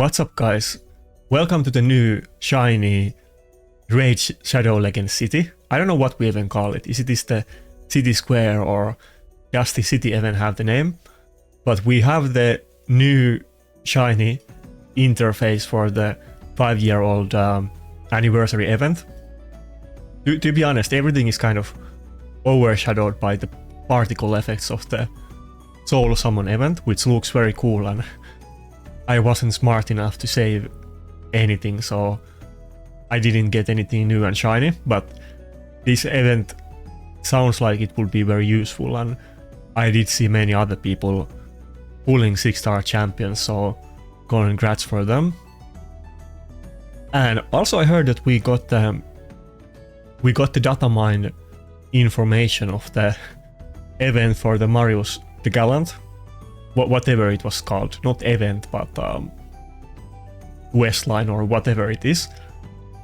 What's up, guys? Welcome to the new shiny Raid Shadow Legend city. I don't know what we even call it. Is it the city square or does the city even have the name? But we have the new shiny interface for the 5-year-old anniversary event. To be honest, everything is kind of overshadowed by the particle effects of the Soul Summon event, which looks very cool, and I wasn't smart enough to save anything, so I didn't get anything new and shiny, but this event sounds like it would be very useful, and I did see many other people pulling 6-star champions, so congrats for them. And also I heard that we got the data mine information of the event for the Marius the Gallant, whatever it was called, not event, but Westline or whatever it is.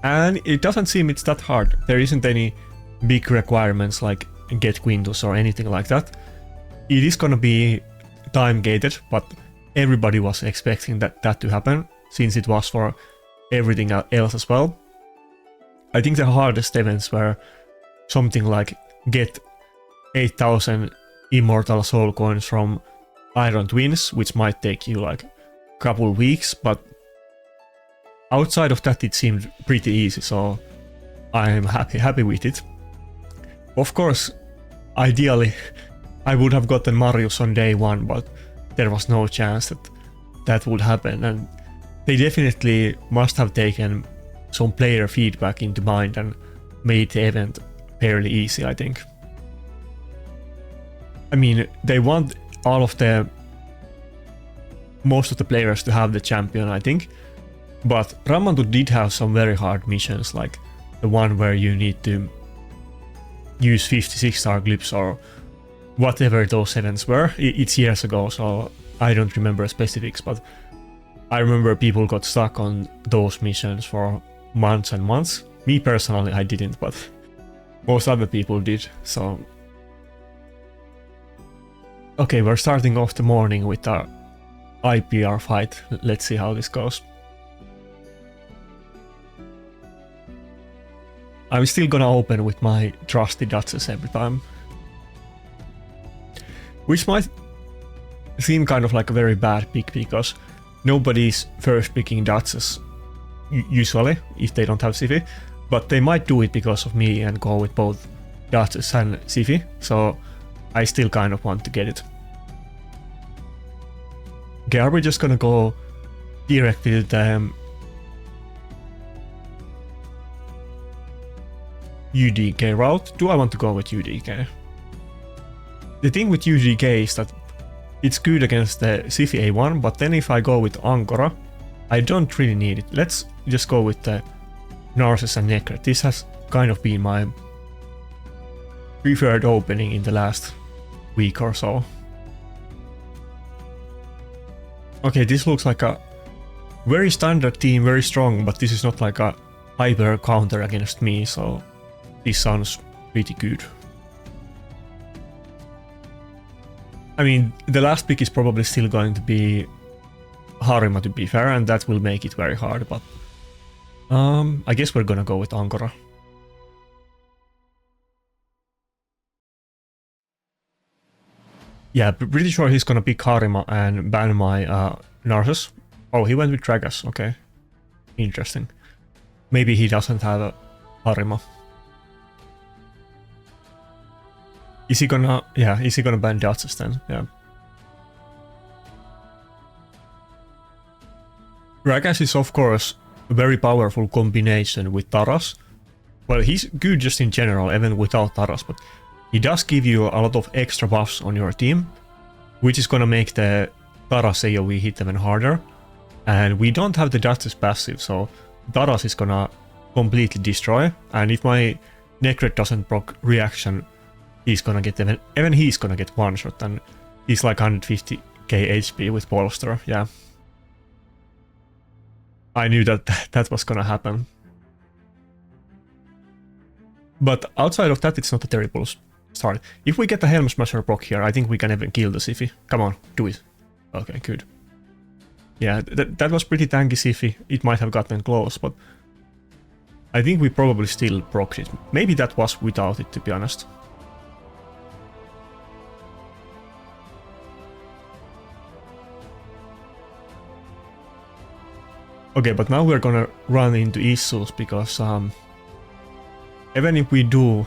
And it doesn't seem it's that hard. There isn't any big requirements like get Quintus or anything like that. It is gonna be time gated, but everybody was expecting that to happen, since it was for everything else as well. I think the hardest events were something like get 8,000 immortal soul coins from Iron Twins, which might take you like a couple weeks, but outside of that it seemed pretty easy, so I'm happy with it. Of course, ideally I would have gotten Marius on day 1, but there was no chance that would happen, and they definitely must have taken some player feedback into mind and made the event fairly easy, I think. I mean, they want most of the players to have the champion, I think, but Ramantu did have some very hard missions, like the one where you need to use 56-star glyphs or whatever those events were. It's years ago, so I don't remember specifics, but I remember people got stuck on those missions for months and months. Me personally, I didn't, but most other people did, so... Okay, we're starting off the morning with our IPR fight. Let's see how this goes. I'm still gonna open with my trusty Duchess every time. Which might seem kind of like a very bad pick, because nobody's first picking Duchess usually if they don't have Siphi, but they might do it because of me and go with both Duchess and Siphi, so I still kind of want to get it. Okay, are we just gonna go directly to the UDK route? Do I want to go with UDK? The thing with UDK is that it's good against the Siphi A1, but then if I go with Ankora, I don't really need it. Let's just go with the Narcissus and Necret. This has kind of been my preferred opening in the last week or so. Okay, this looks like a very standard team, very strong, but this is not like a hyper counter against me, so this sounds pretty good. I mean, the last pick is probably still going to be Harima, to be fair, and that will make it very hard, but I guess we're gonna go with Ankora. Yeah, pretty sure he's gonna pick Harima and ban my Narcissus. Oh, he went with Dragas, okay. Interesting. Maybe he doesn't have a Harima. Is he gonna... yeah, is he gonna ban Duchess then? Yeah. Dragas is of course a very powerful combination with Taras. Well, he's good just in general, even without Taras, but he does give you a lot of extra buffs on your team, which is gonna make the Taras AoE hit even harder. And we don't have the Duchess passive, so Taras is gonna completely destroy, and if my Necret doesn't proc reaction, he's gonna get even he's gonna get one shot, and he's like 150k HP with Bolster, yeah. I knew that was gonna happen. But outside of that, it's not a terrible start. If we get the Helm Smasher proc here, I think we can even kill the Siphi. Come on, do it. Okay, good. Yeah, that was pretty tanky Siphi. It might have gotten close, but I think we probably still procced it. Maybe that was without it, to be honest. Okay, but now we're gonna run into issues because even if we do,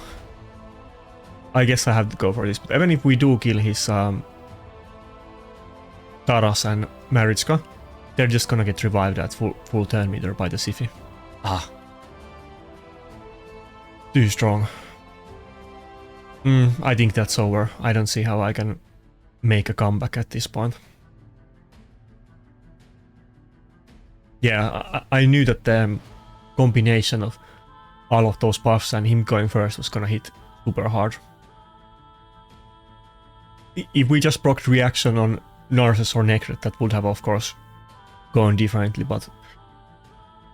I guess I have to go for this, but even if we do kill his Taras and Marichka, they're just gonna get revived at full turn meter by the Siphi. Ah. Too strong. I think that's over. I don't see how I can make a comeback at this point. Yeah, I knew that the combination of all of those buffs and him going first was gonna hit super hard. If we just procced reaction on Narses or Necret, that would have of course gone differently, but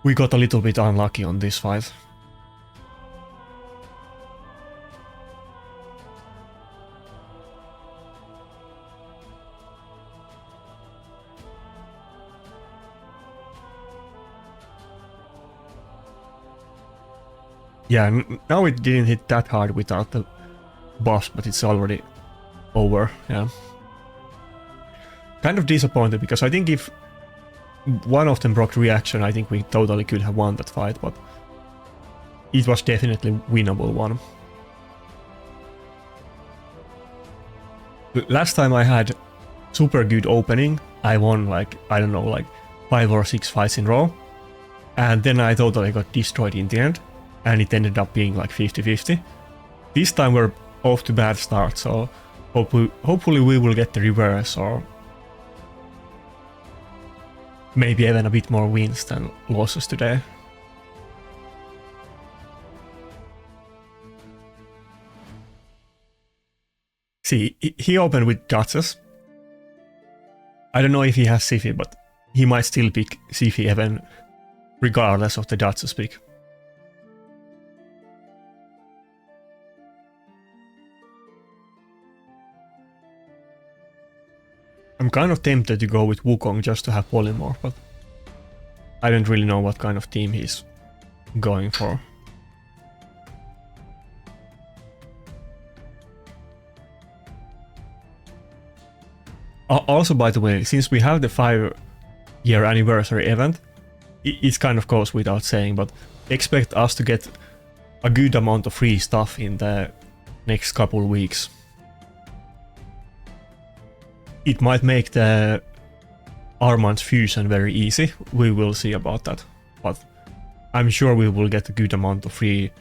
we got a little bit unlucky on this fight. Yeah, now it didn't hit that hard without the buffs, but it's already over, yeah. Kind of disappointed, because I think if one of them procced reaction, I think we totally could have won that fight, but it was definitely winnable one. Last time I had super good opening, I won like, I don't know, like 5 or 6 fights in a row, and then I totally got destroyed in the end. And it ended up being like 50-50. This time we're off to bad start, so hopefully we will get the reverse, or maybe even a bit more wins than losses today. See, he opened with Duchess. I don't know if he has Siphi, but he might still pick Siphi even regardless of the Duchess pick. I'm kind of tempted to go with Wukong just to have polymorph, but I don't really know what kind of team he's going for. Also, by the way, since we have the 5-year anniversary event, it kind of goes without saying, but expect us to get a good amount of free stuff in the next couple weeks. It might make the Armand's fusion very easy, we will see about that, but I'm sure we will get a good amount of free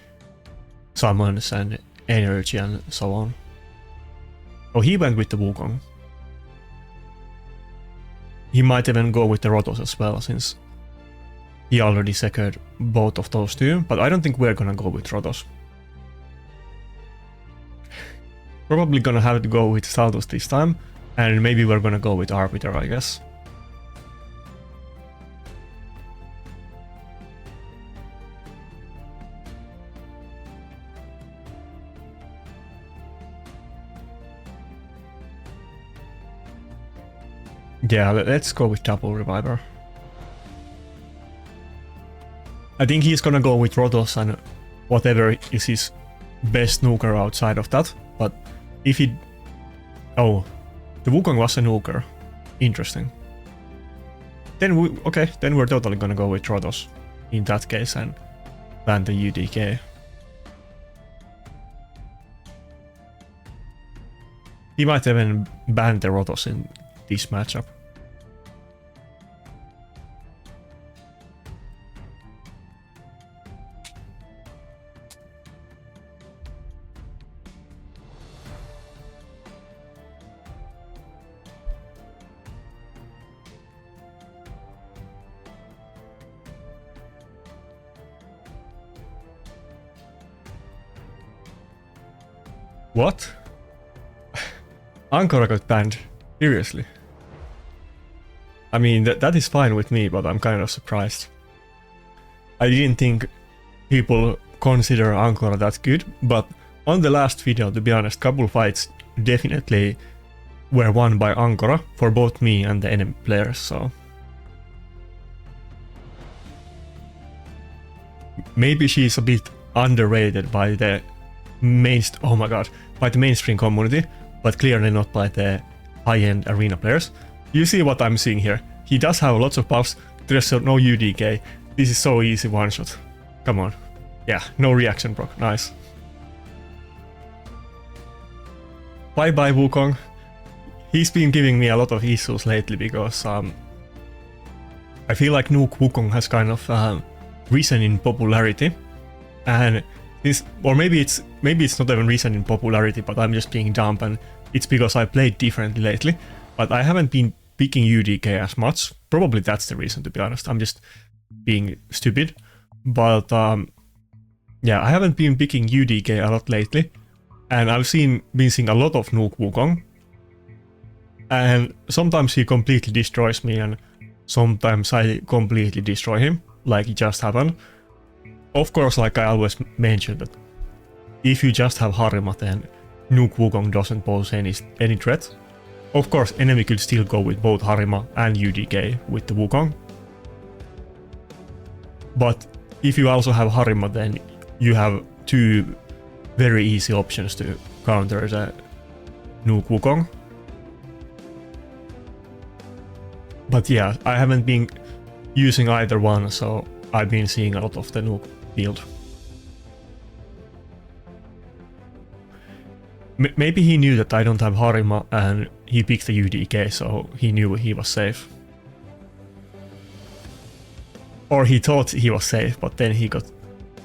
summons and energy and so on. Oh, he went with the Wukong. He might even go with the Rotos as well, since he already secured both of those two, but I don't think we're gonna go with Rotos. Probably gonna have to go with Saltus this time. And maybe we're gonna go with Arbiter, I guess. Yeah, let's go with double reviver. I think he's gonna go with Rotos and whatever is his best nuker outside of that, but if he... Oh. The Wukong was a nuker. Interesting. Then then we're totally gonna go with Rotos in that case and ban the UDK. He might even ban the Rotos in this matchup. What? Ankora got banned? Seriously? I mean, that is fine with me, but I'm kind of surprised. I didn't think people consider Ankora that good, but on the last video, to be honest, couple fights definitely were won by Ankora for both me and the enemy players, so maybe she's a bit underrated by the by the mainstream community, but clearly not by the high-end arena players. You see what I'm seeing here. He does have lots of buffs. There's no UDK. This is so easy one shot. Come on. Yeah, no reaction proc. Nice. Bye bye Wukong. He's been giving me a lot of issues lately because I feel like Nuke Wukong has kind of risen in popularity, and this, or maybe it's not even risen in popularity, but I'm just being dumb, and it's because I played differently lately. But I haven't been picking UDK as much. Probably that's the reason, to be honest. I'm just being stupid. But yeah, I haven't been picking UDK a lot lately, and I've been seeing a lot of Nuke Wukong, and sometimes he completely destroys me, and sometimes I completely destroy him, like it just happened. Of course, like I always mention that if you just have Harima, then Nuke Wukong doesn't pose any threat. Of course, enemy could still go with both Harima and UDK with the Wukong. But if you also have Harima, then you have two very easy options to counter the Nuke Wukong. But yeah, I haven't been using either one, so I've been seeing a lot of the Nuke build. Maybe he knew that I don't have Harima and he picked the UDK, so he knew he was safe. Or he thought he was safe, but then he got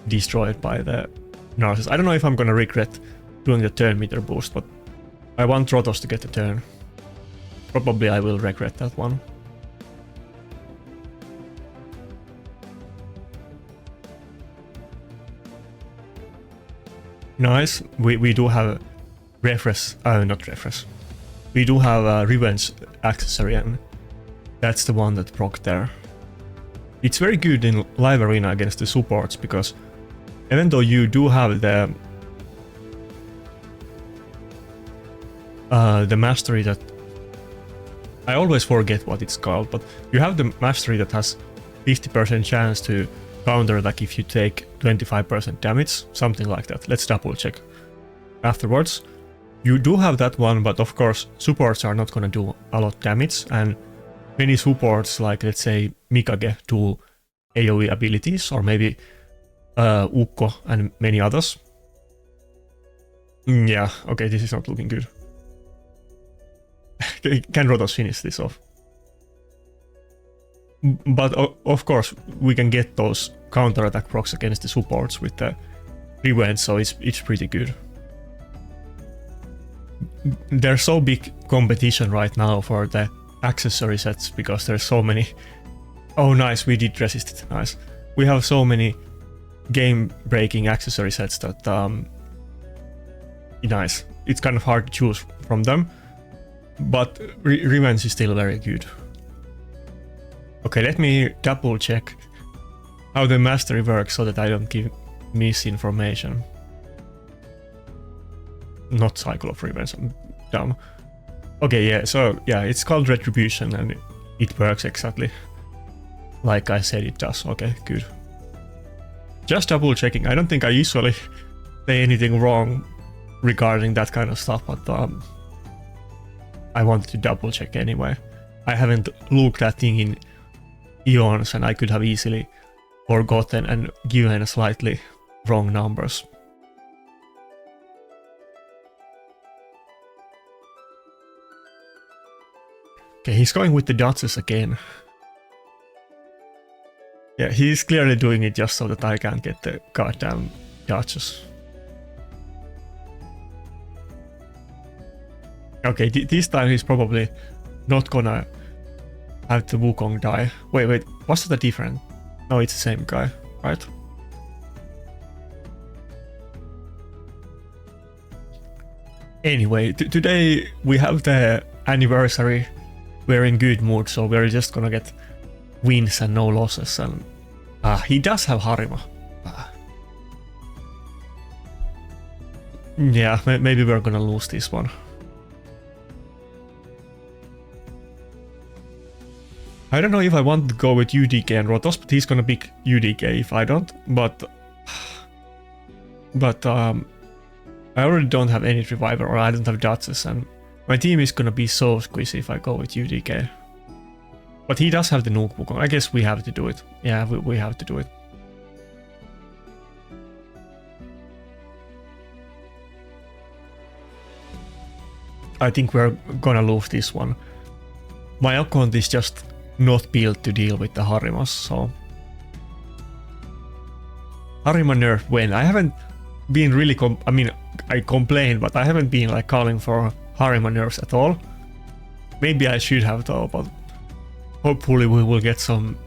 destroyed by the Narcissus. I don't know if I'm gonna regret doing the turn meter boost, but I want Rotos to get the turn. Probably I will regret that one. Nice, we do have not refresh. We do have a revenge accessory, and that's the one that proc there. It's very good in live arena against the supports, because even though you do have the mastery that I always forget what it's called, but you have the mastery that has 50% chance to counter attack if you take 25% damage, something like that. Let's double check afterwards. You do have that one, but of course supports are not gonna do a lot of damage, and many supports, like let's say Mikage, do AoE abilities, or maybe Ukko and many others. Yeah, okay, this is not looking good. Can Rotos finish this off? But of course we can get those counter-attack procs against the supports with the revenge, so it's pretty good. There's so big competition right now for the accessory sets, because there's so many. Oh nice, we did resist it, nice. We have so many game-breaking accessory sets that nice. It's kind of hard to choose from them, but revenge is still very good. Okay, let me double check how the mastery works so that I don't give misinformation. Not Cycle of Revenge, I'm dumb. Okay, yeah, so yeah, it's called Retribution, and it works exactly like I said it does. Okay, good. Just double checking. I don't think I usually say anything wrong regarding that kind of stuff, but I wanted to double check anyway. I haven't looked that thing in eons, and I could have easily forgotten and given slightly wrong numbers. Okay, he's going with the Duchess again. Yeah, he's clearly doing it just so that I can't get the goddamn Duchess. Okay, this time he's probably not gonna have the Wukong die. Wait, was that different? No, it's the same guy, right? Anyway, today we have the anniversary. We're in good mood, so we're just gonna get wins and no losses. And he does have Harima. Yeah, maybe we're gonna lose this one. I don't know if I want to go with UDK and Rotos, but he's gonna pick UDK if I don't. But I already don't have any Reviver, or I don't have Duchess, and my team is gonna be so squishy if I go with UDK. But he does have the Nuke Wukong. I guess we have to do it. Yeah, we have to do it. I think we're gonna lose this one. My account is just not built to deal with the Harimos, so... Harima nerf when? I haven't been really I mean, I complain, but I haven't been like calling for Harima nerfs at all. Maybe I should have though, but hopefully we will get some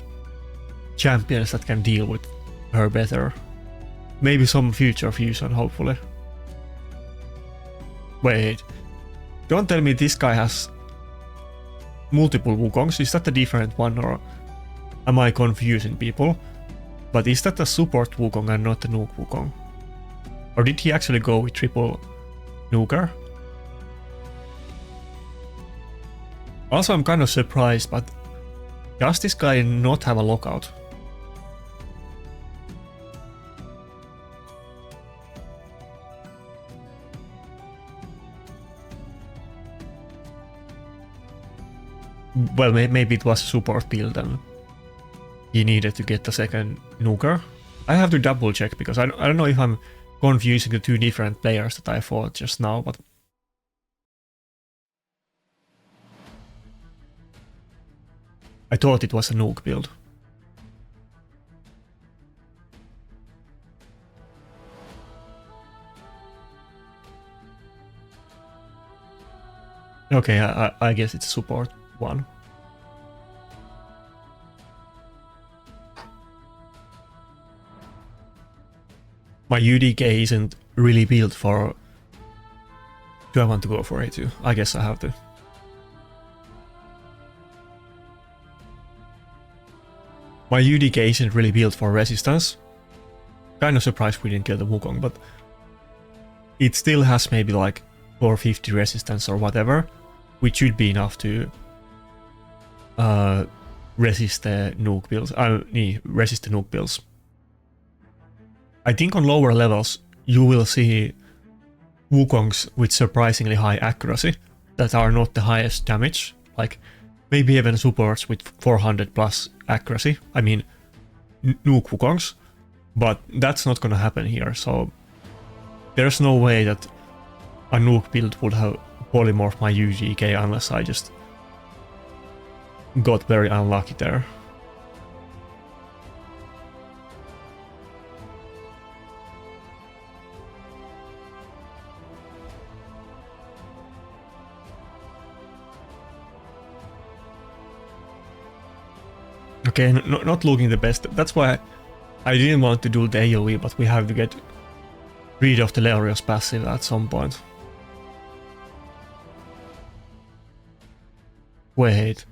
champions that can deal with her better. Maybe some future fusion, hopefully. Wait. Don't tell me this guy has multiple Wukongs. Is that a different one, or am I confusing people? But is that a support Wukong and not a Nuke Wukong? Or did he actually go with triple Nuker? Also, I'm kind of surprised, but does this guy not have a lockout? Well, maybe it was a support build and he needed to get the second nuker. I have to double check because I don't know if I'm confusing the two different players that I fought just now, but... I thought it was a nuke build. Okay, I guess it's support one. My UDK isn't really built for... Do I want to go for A2? I guess I have to. My UDK isn't really built for resistance. Kind of surprised we didn't kill the Wukong, but... It still has maybe like 450 resistance or whatever, which should be enough to resist the nuke builds. Resist the nuke builds. I think on lower levels you will see Wukongs with surprisingly high accuracy that are not the highest damage, like maybe even supports with 400 plus accuracy. I mean nuke Wukongs, but that's not gonna happen here, so there's no way that a nuke build would have polymorphed my UGK unless I just got very unlucky there. Okay, not looking the best. That's why I didn't want to do the AoE, but we have to get rid of the Leorios passive at some point. Wait.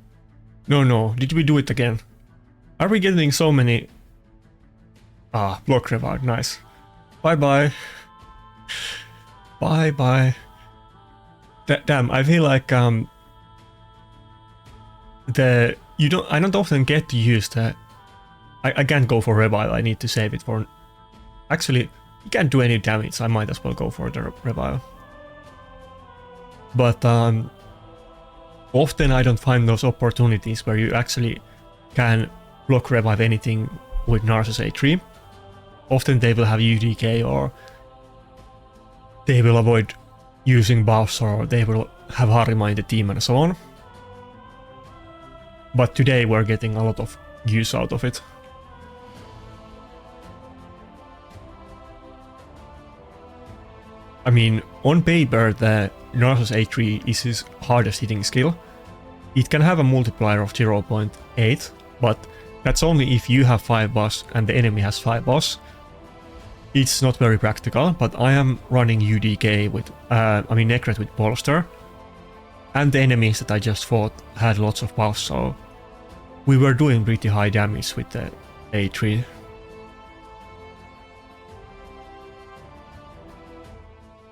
No, did we do it again? Are we getting so many... Ah, block reward, nice. Bye-bye. Bye-bye. Damn, I feel like I don't often get to use the... I can't go for revive, I need to save it for... Actually, you can't do any damage, I might as well go for the revive. But often I don't find those opportunities where you actually can block revive anything with Narcissus A3. Often they will have UDK, or they will avoid using buffs, or they will have Harima in the team and so on. But today we're getting a lot of use out of it. I mean, on paper the Narcissus A3 is his hardest hitting skill. It can have a multiplier of 0.8, but that's only if you have 5 boss and the enemy has 5 boss. It's not very practical, but I am running UDK with, Necret with Bolster. And the enemies that I just fought had lots of buffs, so we were doing pretty high damage with the A3.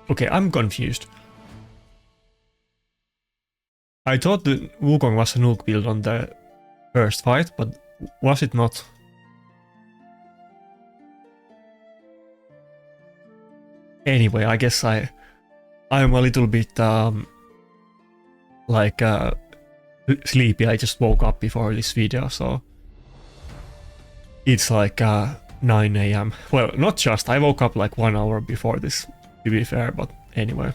Okay, I'm confused. I thought the Wukong was a nuke build on the first fight, but was it not? Anyway, I guess I'm a little bit sleepy. I just woke up before this video, so it's like 9 AM. Well, not just, I woke up like 1 hour before this, to be fair, but anyway.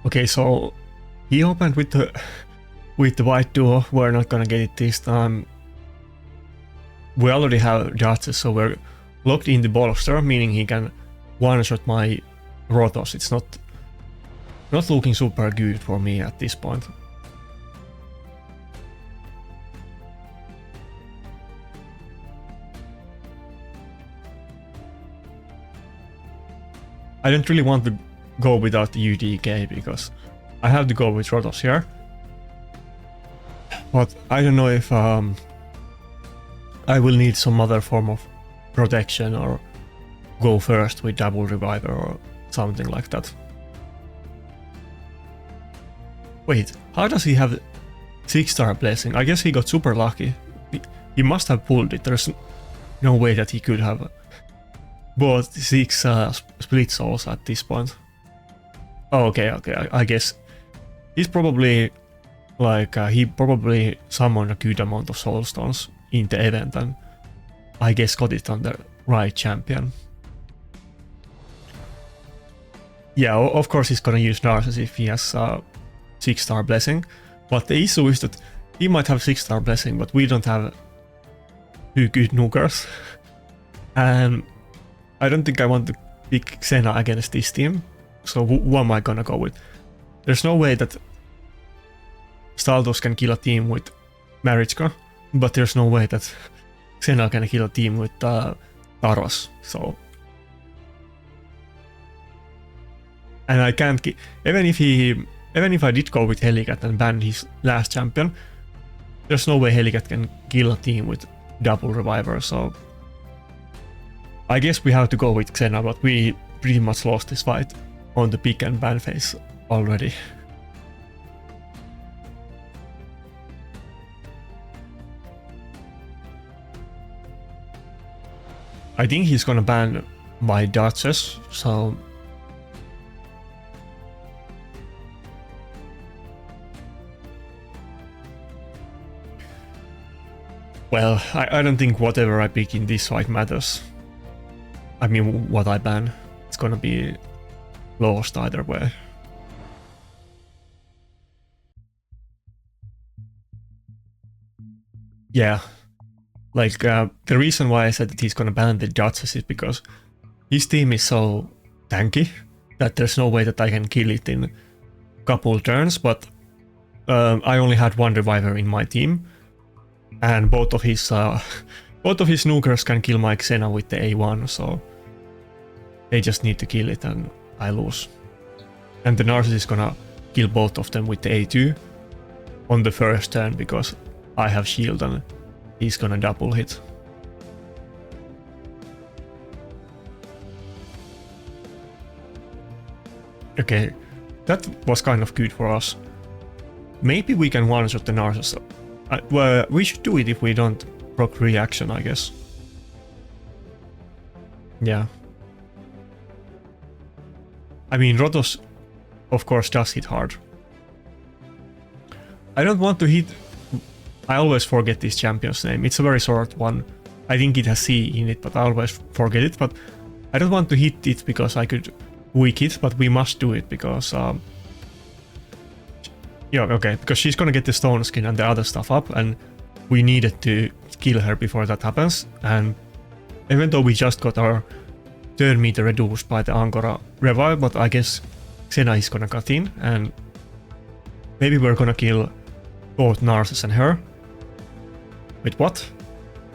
Okay, so he opened with the white duo. We're not gonna get it this time. We already have dodges, so we're locked in the bolster, meaning he can one-shot my Rotos. It's not looking super good for me at this point. I don't really want to go without the UDK because I have to go with Rotos here. But I don't know if I will need some other form of protection or go first with double reviver or something like that. Wait, how does he have 6-star blessing? I guess he got super lucky. He must have pulled it. There's no way that he could have bought 6 split souls at this point. Oh, okay, I guess he's probably like he probably summoned a good amount of soul stones in the event and I guess got it on the right champion. Yeah, of course he's gonna use Narcissus if he has 6-star blessing, but the issue is that he might have 6-star blessing, but we don't have 2 good nukers. And I don't think I want to pick Xena against this team. So who am I gonna go with? There's no way that Staldos can kill a team with Marichka, but there's no way that Xena can kill a team with Taros. So, and I can't even if I did go with Helicat and ban his last champion, there's no way Helicat can kill a team with double reviver. So I guess we have to go with Xena, but we pretty much lost this fight on the pick and ban phase already. I think he's gonna ban my Duchess, so well, I don't think whatever I pick in this fight matters. I mean, what I ban, it's gonna be lost either way. Yeah, like the reason why I said that he's gonna ban the Duchess is because his team is so tanky that there's no way that I can kill it in a couple turns, but I only had 1 reviver in my team, and both of his nukers can kill my Xena with the A1, so they just need to kill it and I lose. And the Narcissus is gonna kill both of them with the A2 on the first turn because I have shield and he's gonna double hit. Okay, that was kind of good for us. Maybe we can one-shot the Narcissus. Well, we should do it if we don't proc reaction, I guess. Yeah. I mean, Rotos, of course, does hit hard. I don't want to hit... I always forget this champion's name. It's a very short one. I think it has C in it, but I always forget it. But I don't want to hit it because I could weak it, but we must do it because... yeah, okay, because she's gonna get the stone skin and the other stuff up, and we needed to kill her before that happens. And even though we just got our turn meter reduced by the Ankora revive, but I guess Xena is gonna cut in, and Maybe we're gonna kill both Narcissus and her. Wait, what?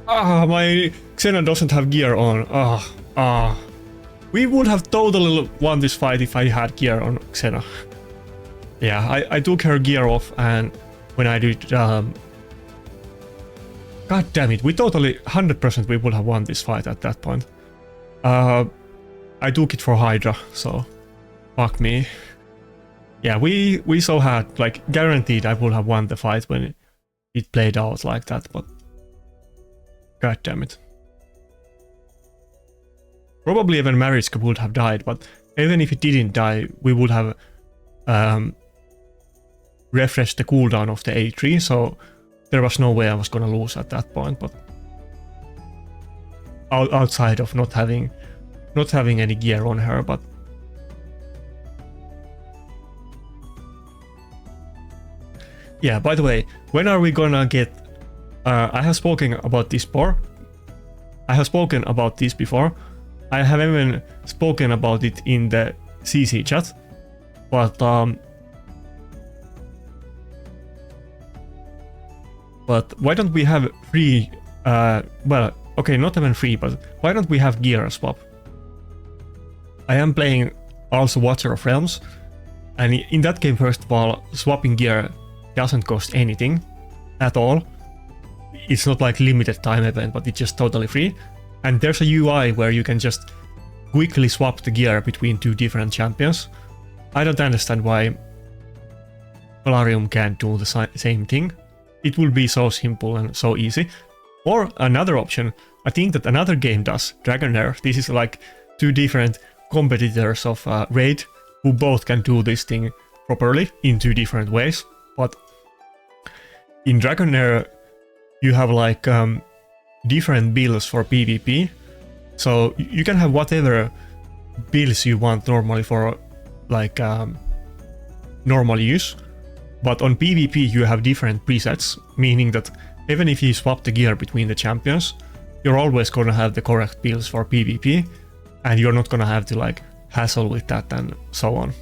Ah, my Xena doesn't have gear on. We would have totally won this fight if I had gear on Xena. Yeah, I took her gear off, and when I did... God damn it, we totally, 100% we would have won this fight at that point. I took it for Hydra, so... Fuck me. Yeah, we so had, like, guaranteed I would have won the fight when it played out like that, but... God damn it. Probably even Mariska would have died, but even if it didn't die, we would have refreshed the cooldown of the A3, so there was no way I was gonna lose at that point, but... outside of not having any gear on her, but... Yeah, by the way, when are we gonna get... I have spoken about this before. I have spoken about this before. I have even spoken about it in the CC chat. But why don't we have free... well, okay, not even free, but why don't we have gear swap? I am playing also Watcher of Realms, and in that game, first of all, swapping gear doesn't cost anything at all. It's not like limited time event, but it's just totally free. And there's a UI where you can just quickly swap the gear between two different champions. I don't understand why Polarium can't do the same thing. It will be so simple and so easy. Or another option, I think that another game does, Dragonair. This is like two different competitors of Raid who both can do this thing properly in two different ways. But in Dragonair, you have like different builds for PvP, so you can have whatever builds you want normally for like normal use, but on PvP you have different presets, meaning that even if you swap the gear between the champions, you're always gonna have the correct builds for PvP, and you're not gonna have to like hassle with that and so on.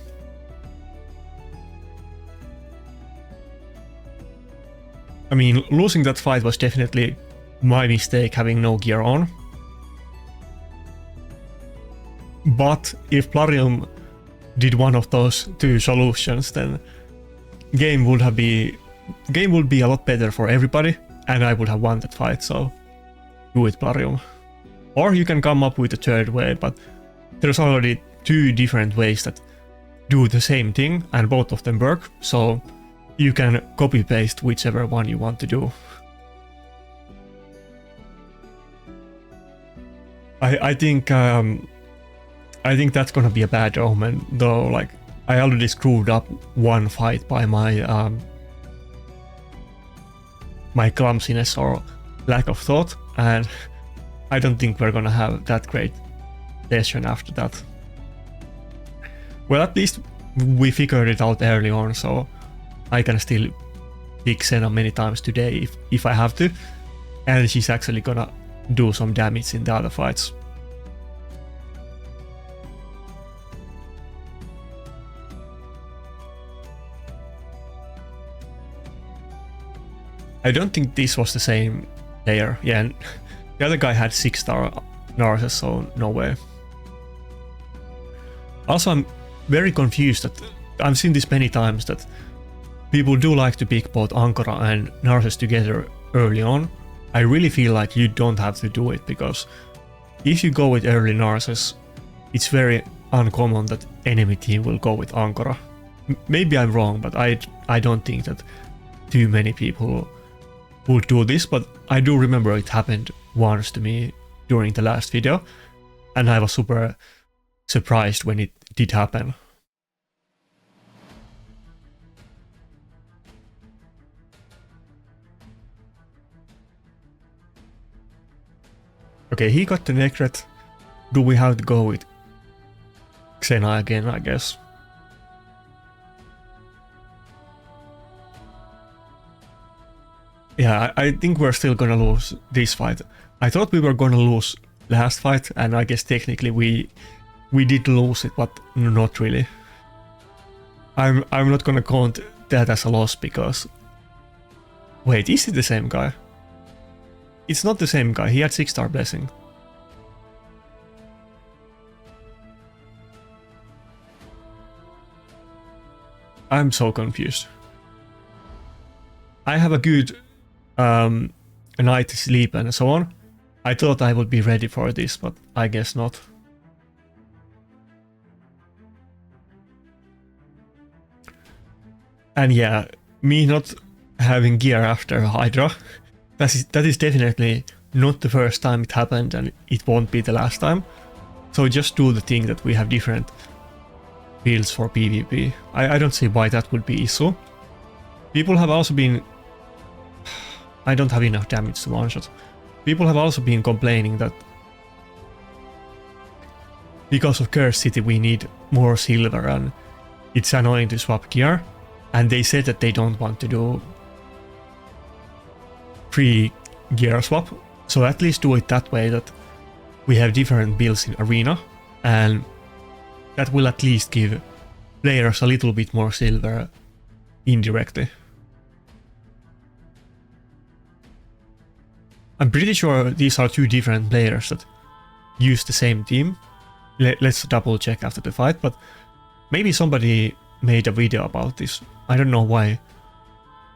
I mean, losing that fight was definitely my mistake, having no gear on. But if Plarium did one of those two solutions, then game would be a lot better for everybody, and I would have won that fight, so do it, Plarium. Or you can come up with a third way, but there's already two different ways that do the same thing, and both of them work, so you can copy-paste whichever one you want to do. I think that's gonna be a bad omen, though. Like, I already screwed up one fight by my my clumsiness or lack of thought, and I don't think we're gonna have that great session after that. Well, at least we figured it out early on, so I can still pick Xena many times today if I have to, and she's actually gonna do some damage in the other fights. I don't think this was the same player. Yeah, and the other guy had 6-star Narcissus, so no way. Also, I'm very confused that I've seen this many times that people do like to pick both Ankora and Narcissus together early on. I really feel like you don't have to do it, because if you go with early Narcissus, it's very uncommon that enemy team will go with Ankora. Maybe I'm wrong, but I don't think that too many people would do this, but I do remember it happened once to me during the last video, and I was super surprised when it did happen. Okay, he got the Necret. Do we have to go with Xena again, I guess? Yeah, I think we're still gonna lose this fight. I thought we were gonna lose last fight, and I guess technically we did lose it, but not really. I'm not gonna count that as a loss because... Wait, is it the same guy? It's not the same guy, he had 6-star blessing. I'm so confused. I have a good night to sleep and so on. I thought I would be ready for this, but I guess not. And yeah, me not having gear after Hydra, that is definitely not the first time it happened, and it won't be the last time. So just do the thing that we have different builds for PvP. I don't see why that would be issue. People have also been... I don't have enough damage to one-shot. People have also been complaining that because of Curse City we need more silver and it's annoying to swap gear. And they said that they don't want to do free gear swap. So at least do it that way, that we have different builds in Arena, and that will at least give players a little bit more silver indirectly. I'm pretty sure these are two different players that use the same team. Let's double check after the fight, but maybe somebody made a video about this. I don't know why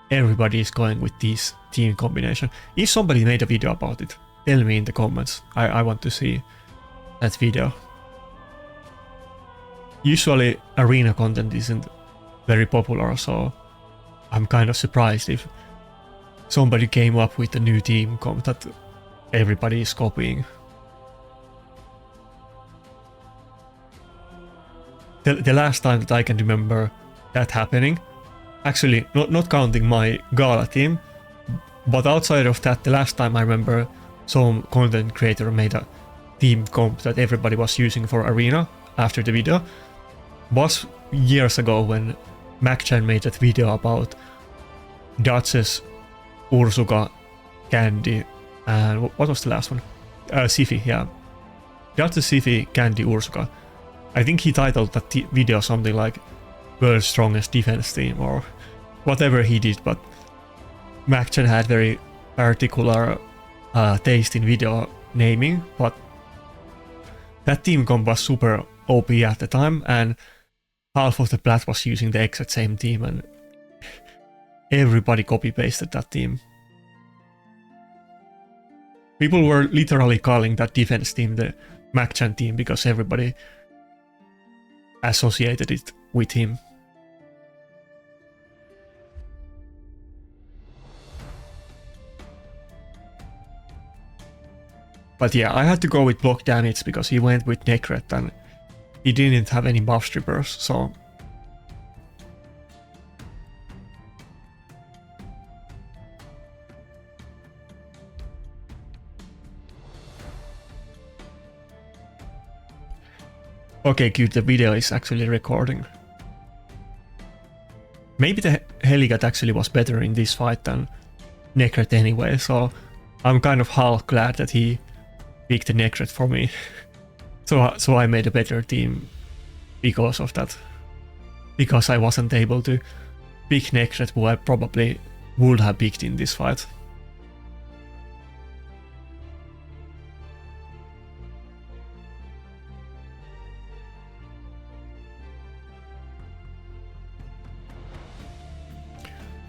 everybody is going with this team combination. If somebody made a video about it, tell me in the comments. I want to see that video. Usually arena content isn't very popular, so I'm kind of surprised if somebody came up with a new team comp that everybody is copying. The last time that I can remember that happening, actually not counting my Gala team, but outside of that, the last time I remember some content creator made a team comp that everybody was using for Arena after the video was years ago when MacChan made that video about Duchess, Ursuka, Candy, and what was the last one? Siphi, yeah. Duchess, Siphi, Candy, Ursuka. I think he titled that video something like World's Strongest Defense Team or whatever he did, but MacChan had very particular taste in video naming, but that team comp was super OP at the time, and half of the plat was using the exact same team, and everybody copy-pasted that team. People were literally calling that defense team the MacChan team because everybody associated it with him. But yeah, I had to go with block damage because he went with Necret and he didn't have any buff strippers, so... Okay, good, the video is actually recording. Maybe the Heligat actually was better in this fight than Necret anyway, so I'm kind of half glad that he picked the Necret for me. So I made a better team because of that. Because I wasn't able to pick Necret, who I probably would have picked in this fight.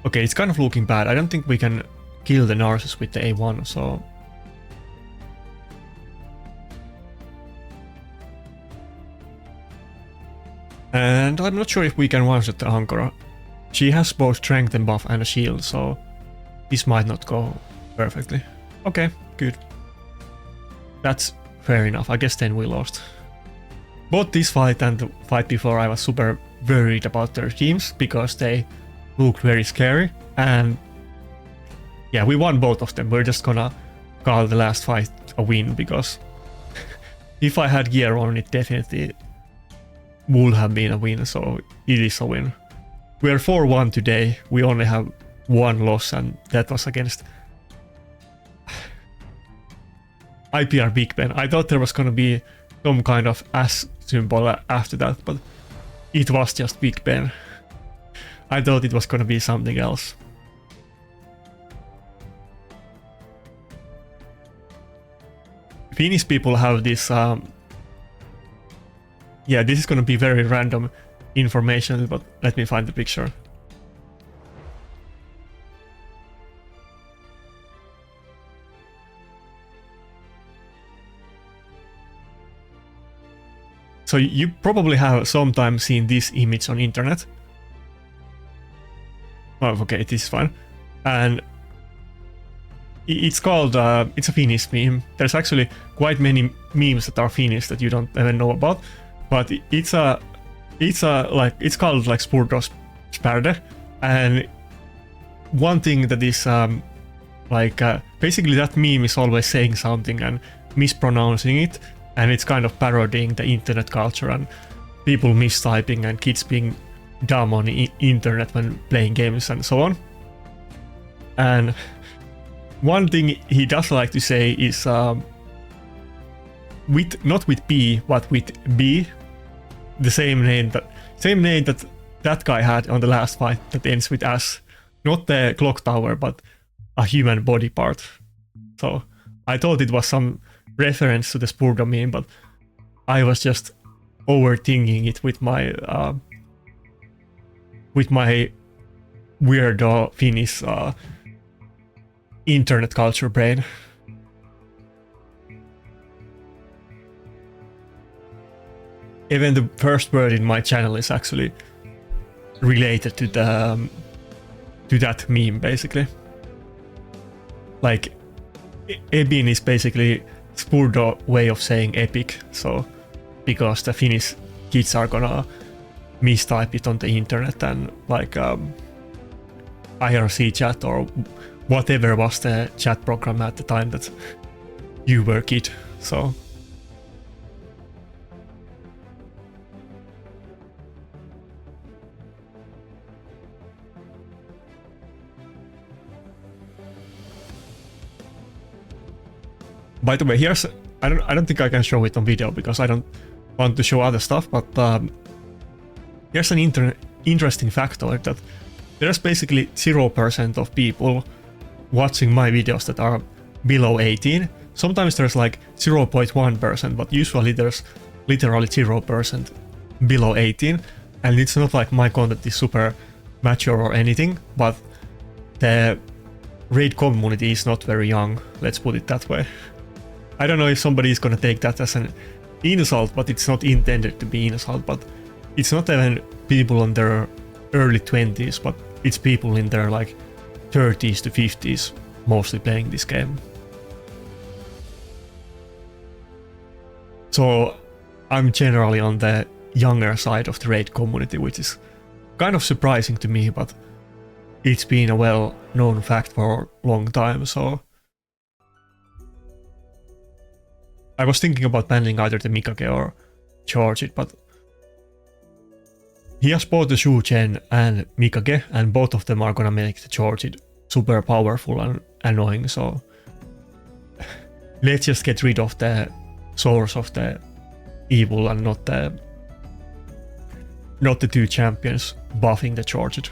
Okay, it's kind of looking bad. I don't think we can kill the Narcissus with the A1, so... And I'm not sure if we can one-shot the Ankora. She has both strength and buff and a shield, so this might not go perfectly. Okay, good. That's fair enough. I guess then we lost. Both this fight and the fight before I was super worried about their teams because they looked very scary, and yeah, we won both of them. We're just gonna call the last fight a win because if I had gear on, it definitely would have been a win, so it is a win. We're 4-1 today. We only have one loss, and that was against IPR Big Ben. I thought there was gonna be some kind of S symbol after that, but it was just Big Ben. I thought it was gonna be something else. Finnish people have this, yeah, this is gonna be very random information, but let me find the picture. So you probably have sometimes seen this image on internet. Oh, okay, this is fine. And it's called, it's a Finnish meme. There's actually quite many memes that are Finnish that you don't even know about. But it's called like Spurdos Spärde. And one thing that is basically that meme is always saying something and mispronouncing it. And it's kind of parodying the internet culture and people mistyping and kids being dumb on the internet when playing games and so on. And one thing he does like to say is not with P but with B, the same name that that guy had on the last fight that ends with S, not the clock tower but a human body part. So I thought it was some reference to the Spurdo meme, but I was just overthinking it with my weirdo Finnish internet culture brain. Even the first word in my channel is actually related to that meme, basically. Like, Ebin is basically Spurdo way of saying epic, so because the Finnish kids are gonna mistype it on the internet and like IRC chat or whatever was the chat program at the time that you were a kid. So by the way, here's I don't think I can show it on video because I don't want to show other stuff, but here's an interesting factoid that there's basically 0% of people watching my videos that are below 18. Sometimes there's like 0.1%, but usually there's literally 0% below 18. And it's not like my content is super mature or anything, but the raid community is not very young, let's put it that way. I don't know if somebody is gonna take that as an insult, but it's not intended to be insult, but it's not even people in their early 20s, but it's people in their like 30s to 50s mostly playing this game. So I'm generally on the younger side of the raid community, which is kind of surprising to me, but it's been a well-known fact for a long time, so I was thinking about banning either the Mikage or Charge It, but he has both the Shu-Gen and Mikage, and both of them are gonna make the Charge It super powerful and annoying, so let's just get rid of the source of the evil and not the two champions buffing the Charge It.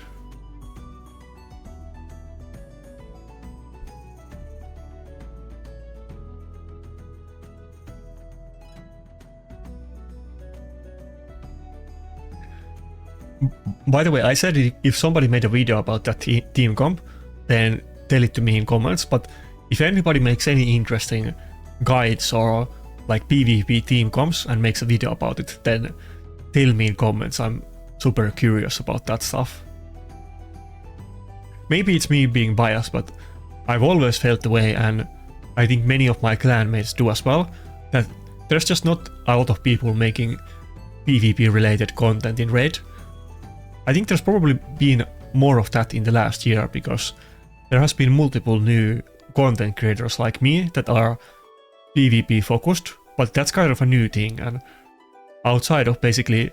By the way, I said if somebody made a video about that team comp, then tell it to me in comments, but if anybody makes any interesting guides or like PvP team comps and makes a video about it, then tell me in comments. I'm super curious about that stuff. Maybe it's me being biased, but I've always felt the way, and I think many of my clanmates do as well, that there's just not a lot of people making PvP related content in Raid. I think there's probably been more of that in the last year because there has been multiple new content creators like me that are PvP focused, but that's kind of a new thing, and outside of basically...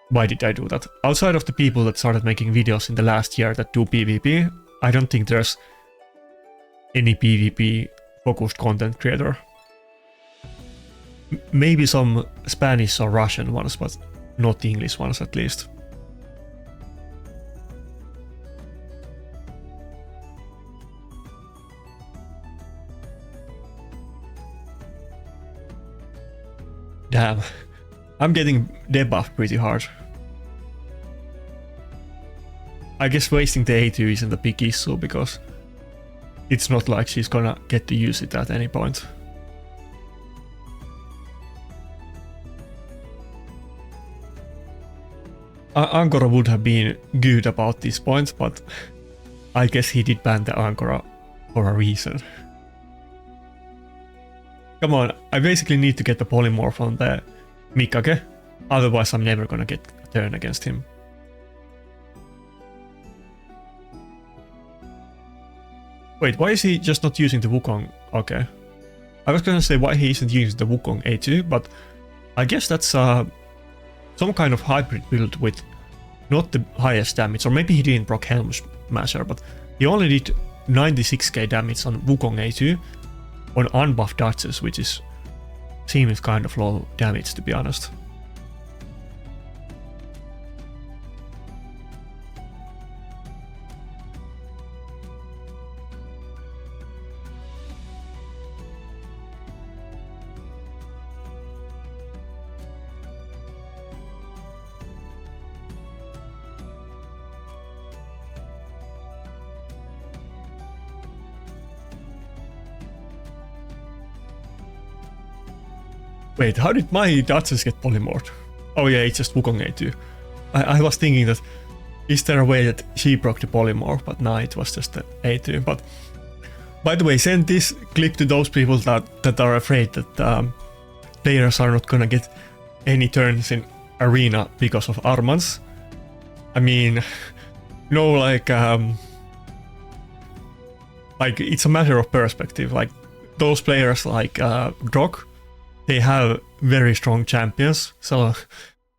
Why did I do that? Outside of the people that started making videos in the last year that do PvP, I don't think there's any PvP focused content creator. Maybe some Spanish or Russian ones, but not English ones at least. Damn. I'm getting debuffed pretty hard. I guess wasting the A2 isn't a big issue because it's not like she's gonna get to use it at any point. Ankora would have been good about this point, but I guess he did ban the Ankora for a reason. Come on, I basically need to get the polymorph on the Mikage, otherwise I'm never gonna get a turn against him. Wait, why is he just not using the Wukong? Okay. I was gonna say why he isn't using the Wukong A2, but I guess that's some kind of hybrid build with not the highest damage, or maybe he didn't proc Helm Smasher, but he only did 96k damage on Wukong A2 on unbuffed Duchess, which seems kind of low damage to be honest. Wait, how did my Duchess get polymorphed? Oh yeah, it's just Wukong A2. I was thinking that, is there a way that she broke the polymorph, but no, it was just the A2. But by the way, send this clip to those people that are afraid that players are not gonna get any turns in arena because of Armans. I mean, no, like it's a matter of perspective. Like those players like Grok, they have very strong champions, so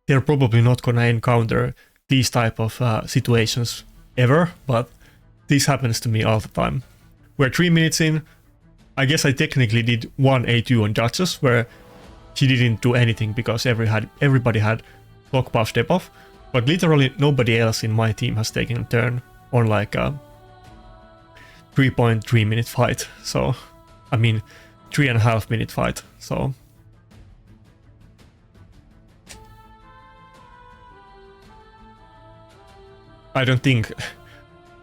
they're probably not gonna encounter these type of situations ever, but this happens to me all the time. We're 3 minutes in, I guess I technically did one A2 on Duchess, where she didn't do anything because everybody had block buff, step off, but literally nobody else in my team has taken a turn on like a 3.3 minute fight, so I mean 3.5 minute fight, so I don't think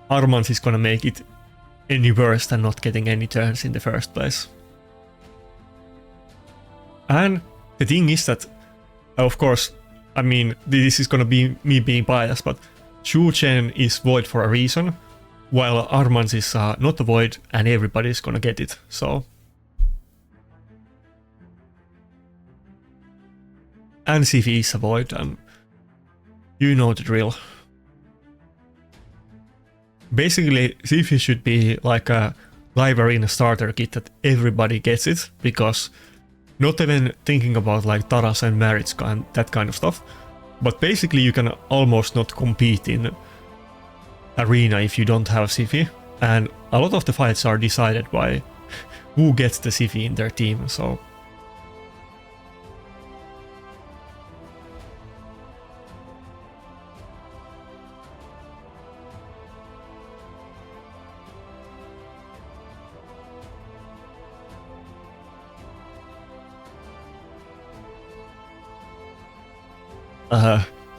Armans is gonna make it any worse than not getting any turns in the first place. And the thing is that, of course, I mean, this is gonna be me being biased, but Shu Chen is void for a reason, while Armans is not a void and everybody's gonna get it, so. And Siphi is a void, and you know the drill. Basically, Siphi should be like a live arena starter kit that everybody gets it, because not even thinking about like Taras and Maritska and that kind of stuff, but basically you can almost not compete in arena if you don't have Siphi, and a lot of the fights are decided by who gets the Siphi in their team, so.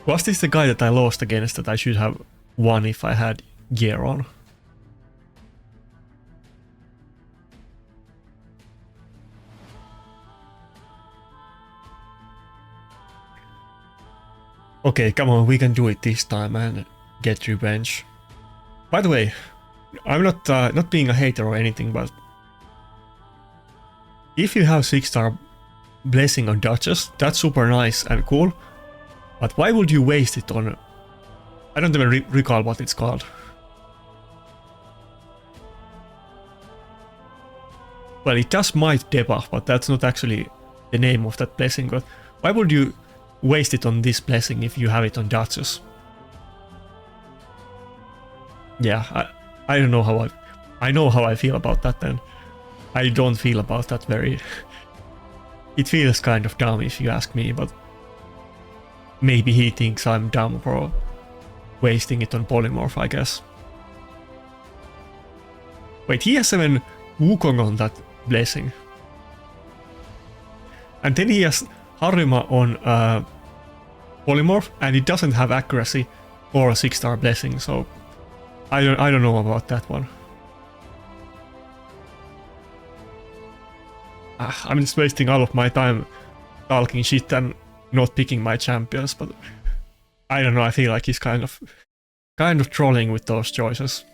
Was this the guy that I lost against that I should have won if I had gear on? Okay, come on, we can do it this time and get revenge. By the way, I'm not being a hater or anything, but if you have 6-star blessing on Duchess, that's super nice and cool. But why would you waste it on... I don't even recall what it's called. Well, it does might debuff, but that's not actually the name of that blessing. But why would you waste it on this blessing if you have it on Duchess? Yeah, I don't know how I know how I feel about that then. I don't feel about that very... It feels kind of dumb if you ask me, but... Maybe he thinks I'm dumb for wasting it on polymorph, I guess. Wait, he has even Wukong on that blessing. And then he has Harima on polymorph, and it doesn't have accuracy or a 6-star blessing, so I don't know about that one. I'm just wasting all of my time talking shit and not picking my champions, but I don't know, I feel like he's kind of trolling with those choices.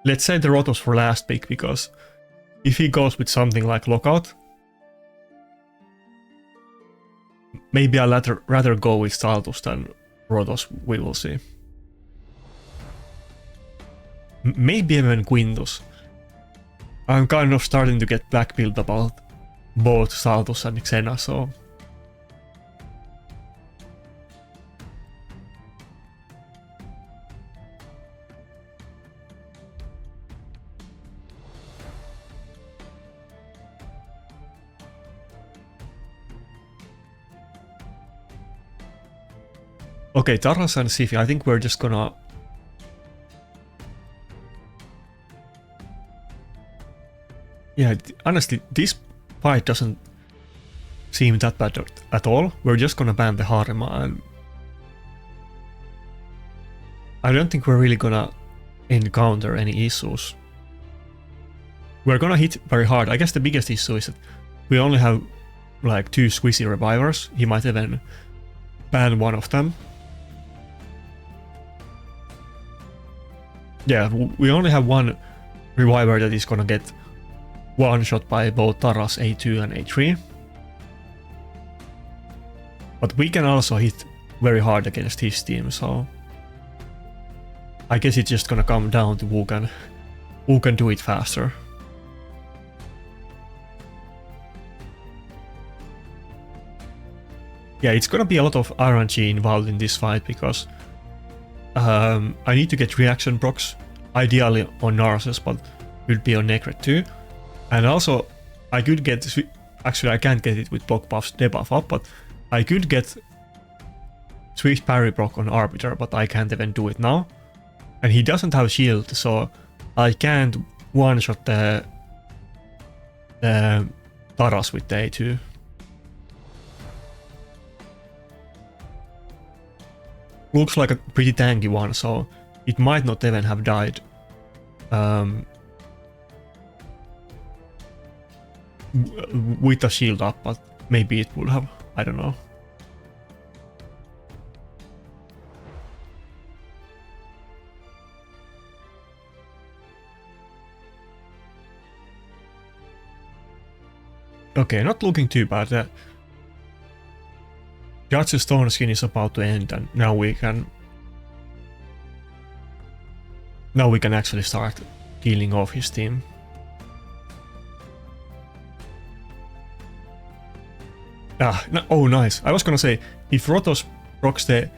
Let's say the Rotos for last pick, because if he goes with something like Lockout, maybe I'd rather go with Saltus than Rotos, we will see. Maybe even Quintus. I'm kind of starting to get black-pilled about both Saltus and Xena, so... Okay, Taras and Sifi, I think we're just gonna... Yeah, honestly, this fight doesn't seem that bad at all. We're just gonna ban the Harima, and... I don't think we're really gonna encounter any issues. We're gonna hit very hard. I guess the biggest issue is that we only have like 2 squishy revivers. He might even ban one of them. Yeah, we only have one reviver that is gonna get one shot by both Taras A2 and A3. But we can also hit very hard against his team, so... I guess it's just gonna come down to who can do it faster. Yeah, it's gonna be a lot of RNG involved in this fight, because I need to get reaction procs, ideally on Narses, but will be on Necret too. And also, I could get... Actually, I can't get it with block buffs debuff up, but I could get Swift parry proc on Arbiter, but I can't even do it now. And he doesn't have shield, so I can't one-shot the Taras with the A2. Looks like a pretty tanky one, so it might not even have died. With a shield up, but maybe it would have. I don't know. Okay, not looking too bad. Judge's Stone Skin is about to end, and now we can actually start killing off his team. Oh, nice. I was gonna say, if Rotos procs the...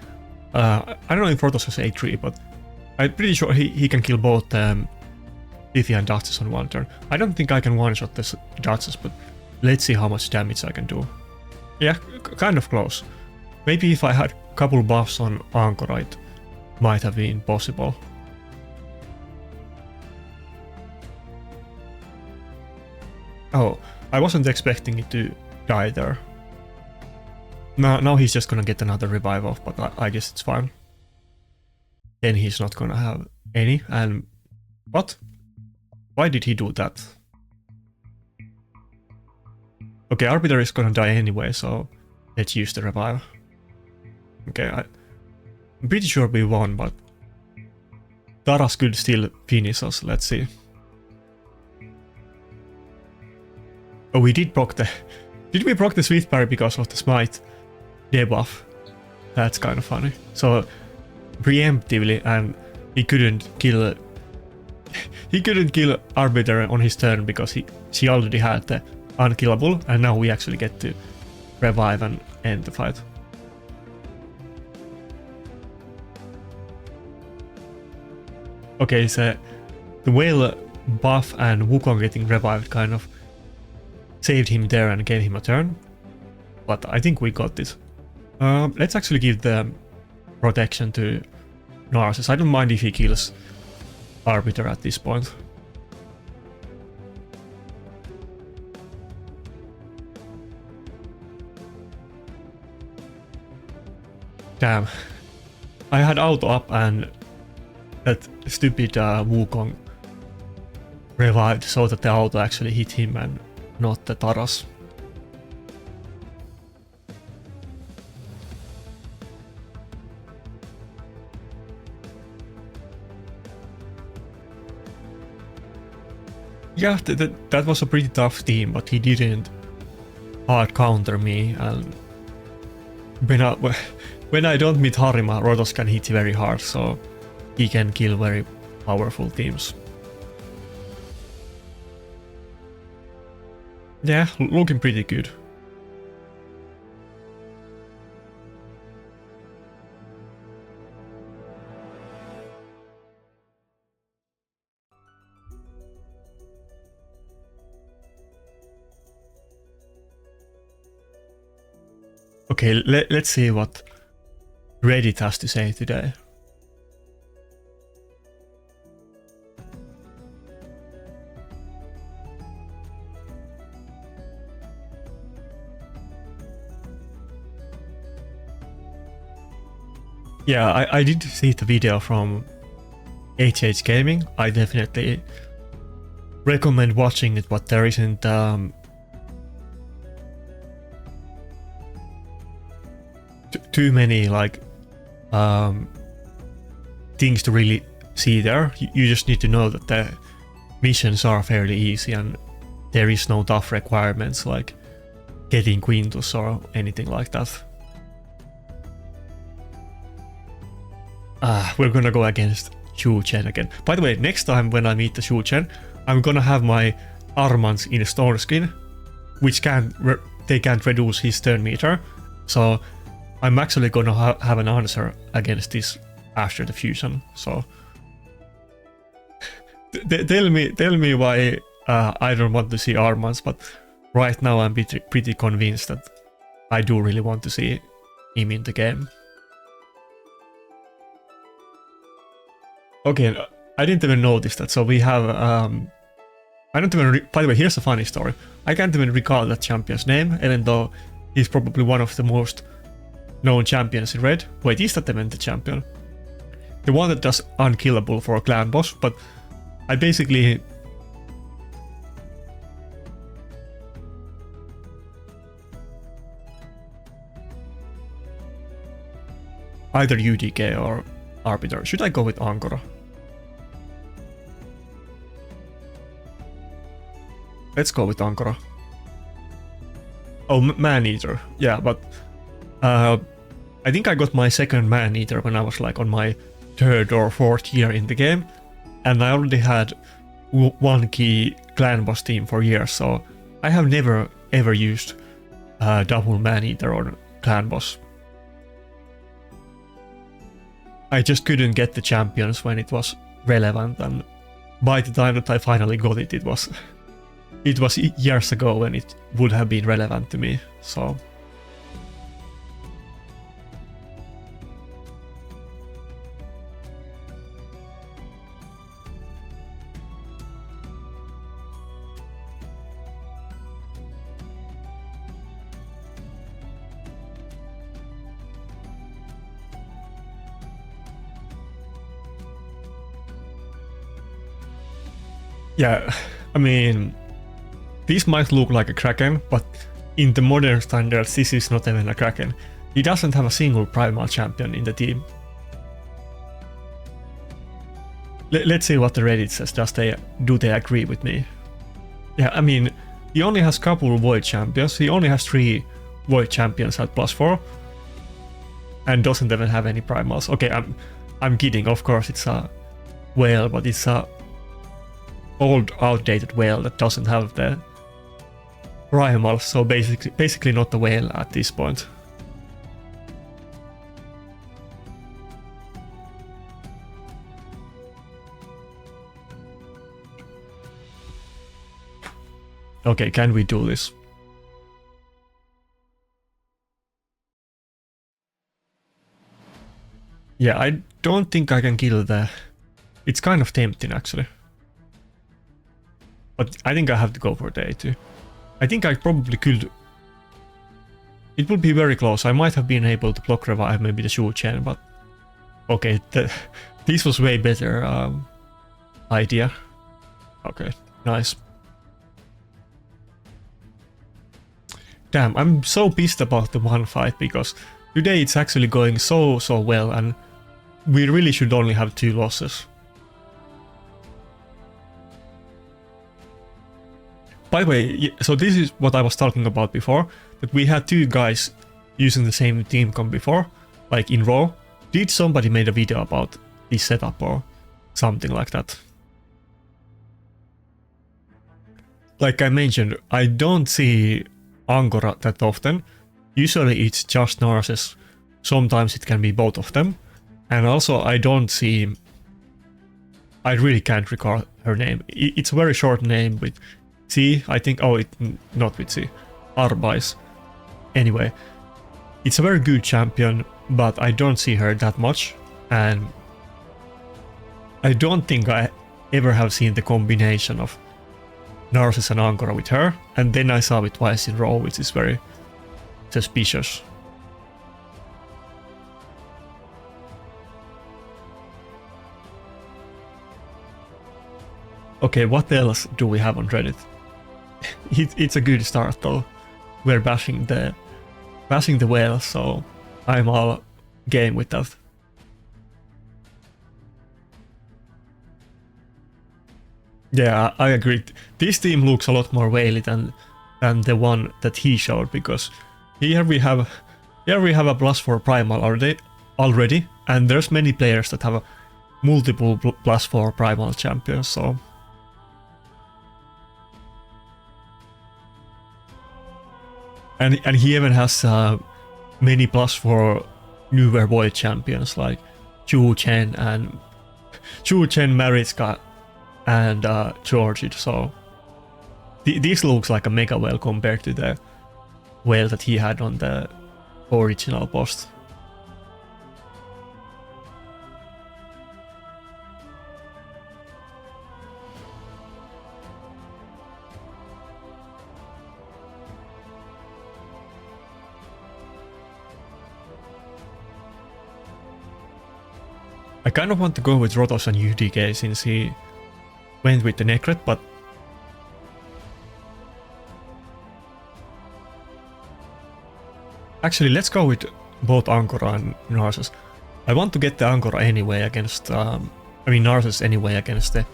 I don't know if Rotos has A3, but I'm pretty sure he can kill both Tithi and Duchess on one turn. I don't think I can one-shot this Duchess, but let's see how much damage I can do. Yeah, kind of close. Maybe if I had a couple buffs on Ankora, it might have been possible. Oh, I wasn't expecting it to die there. Now he's just gonna get another revive off, but I guess it's fine. Then he's not gonna have any, and... What? Why did he do that? Okay, Arbiter is gonna die anyway, so let's use the revive. Okay, I'm pretty sure we won, but... Taras could still finish us, let's see. Oh, we did proc the... Did we proc the Swift Parry because of the Smite debuff? That's kind of funny. So, preemptively, and he couldn't kill... he couldn't kill Arbiter on his turn because she already had the unkillable, and now we actually get to revive and end the fight. Okay, so the whale buff and Wukong getting revived kind of saved him there and gave him a turn, but I think we got this. Let's actually give the protection to Narses. I don't mind if he kills Arbiter at this point. Damn. I had auto up and that stupid Wukong revived so that the auto actually hit him and not the Taras. Yeah, that was a pretty tough team, but he didn't hard counter me, and when I don't meet Harima, Rotos can hit very hard, so he can kill very powerful teams. Yeah, looking pretty good. Okay, let's see what Reddit has to say today. Yeah, I did see the video from HH Gaming. I definitely recommend watching it, but there isn't too many like things to really see there. You just need to know that the missions are fairly easy and there is no tough requirements like getting Quintus or anything like that. We're gonna go against Shu Chen again. By the way, next time when I meet the Shu Chen, I'm gonna have my Armans in Stone Skin, which they can't reduce his turn meter. So I'm actually gonna have an answer against this after the fusion. So tell me why I don't want to see Armans, but right now I'm pretty convinced that I do really want to see him in the game. Okay, I didn't even notice that. So we have I don't even by the way, here's a funny story. I can't even recall that champion's name, even though he's probably one of the most known champions in Red. Wait, is that even the champion? The one that does unkillable for a clan boss, but I basically either UDK or Arbiter. Should I go with Ankora? Let's go with Ankora. Oh, Man-Eater. Yeah, but I think I got my second Man-Eater when I was like on my 3rd or 4th year in the game, and I already had one key clan boss team for years, so I have never ever used double Man-Eater on clan boss. I just couldn't get the champions when it was relevant, and by the time that I finally got it, it was years ago when it would have been relevant to me, so... Yeah, I mean, this might look like a Kraken, but in the modern standards, this is not even a Kraken. He doesn't have a single primal champion in the team. Let's see what the Reddit says. Do they agree with me? Yeah, I mean, he only has a couple of Void champions. He only has 3 Void champions at +4, and doesn't even have any primals. Okay, I'm kidding. Of course, it's a whale, but it's a old, outdated whale that doesn't have the primals, so basically not a whale at this point. Okay, can we do this? Yeah, I don't think I can kill the... It's kind of tempting actually. But I think I have to go for the A2. I think I probably could It would be very close. I might have been able to block revive maybe the Xenogenesis, but okay, this was way better idea. Okay, nice. Damn, I'm so pissed about the one fight because today it's actually going so well and we really should only have 2 losses. By the way, so this is what I was talking about before, that we had 2 guys using the same team comp before, like in row. Did somebody made a video about this setup or something like that? Like I mentioned, I don't see Ankora that often. Usually it's just Narses. Sometimes it can be both of them. And also I don't see... I really can't recall her name. It's a very short name with C, I think. Oh, not with C. Arbais. Anyway, it's a very good champion, but I don't see her that much. And I don't think I ever have seen the combination of Narses and Ankora with her, and then I saw it twice in a row, which is very suspicious. Okay, what else do we have on Reddit? It's a good start though. We're bashing the whale, so I'm all game with that. Yeah, I agree. This team looks a lot more whaley than the one that he showed, because here we have a +4 primal already, and there's many players that have multiple +4 primal champions, so and he even has many +4 newer void champions like Xenogenesis, Mariska, and Georgid, so this looks like a mega whale compared to the whale that he had on the original post. I kind of want to go with Rotos and UDK since he went with the Necret, but actually let's go with both Ankora and Narses. I want to get the Ankora anyway against, Narses anyway against the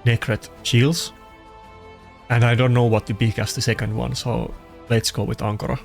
Necret shields, and I don't know what to pick as the second one, so let's go with Ankora.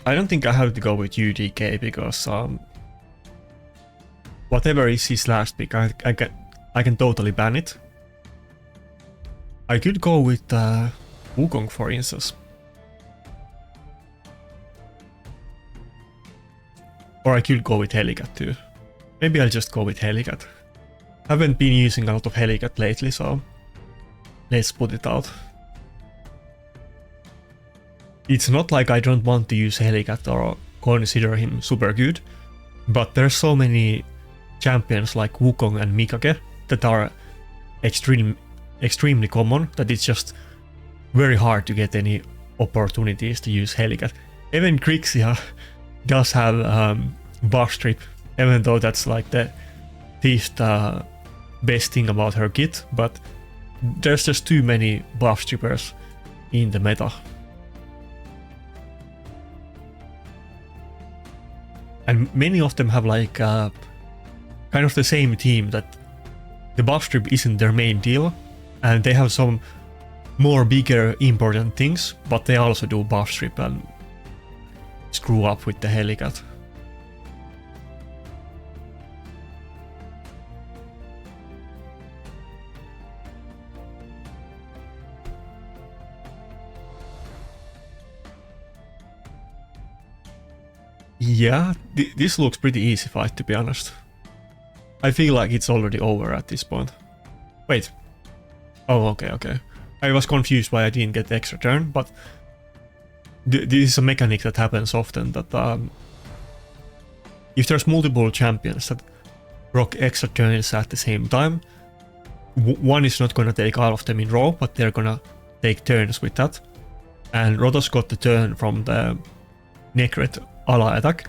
I don't think I have to go with UDK because whatever is his last pick, I can totally ban it. I could go with Wukong, for instance. Or I could go with Helicat too. Maybe I'll just go with Helicat. Haven't been using a lot of Helicat lately, so let's put it out. It's not like I don't want to use Helicat or consider him super good, but there's so many champions like Wukong and Mikage that are extremely common that it's just very hard to get any opportunities to use Helicat. Even Grixia does have buff strip, even though that's like the least best thing about her kit, but there's just too many buff strippers in the meta. And many of them have like kind of the same team, that the buff strip isn't their main deal, and they have some more bigger important things, but they also do buff strip and screw up with the Helicat. Yeah, this looks pretty easy fight, to be honest. I feel like it's already over at this point. Wait. Oh, okay. I was confused why I didn't get the extra turn, but this is a mechanic that happens often, that if there's multiple champions that rock extra turns at the same time, one is not gonna take all of them in row, but they're gonna take turns with that. And Rotos got the turn from the Necret Ala attack,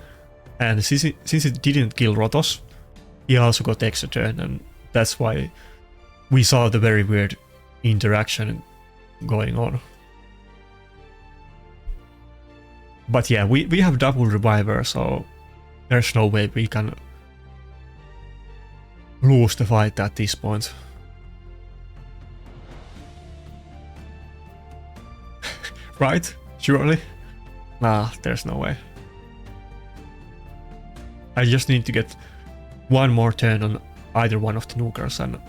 and since it didn't kill Rotos, he also got extra turn, and that's why we saw the very weird interaction going on. But yeah, we have double reviver, so there's no way we can lose the fight at this point. Right? Surely? Nah, there's no way. I just need to get one more turn on either one of the nukers and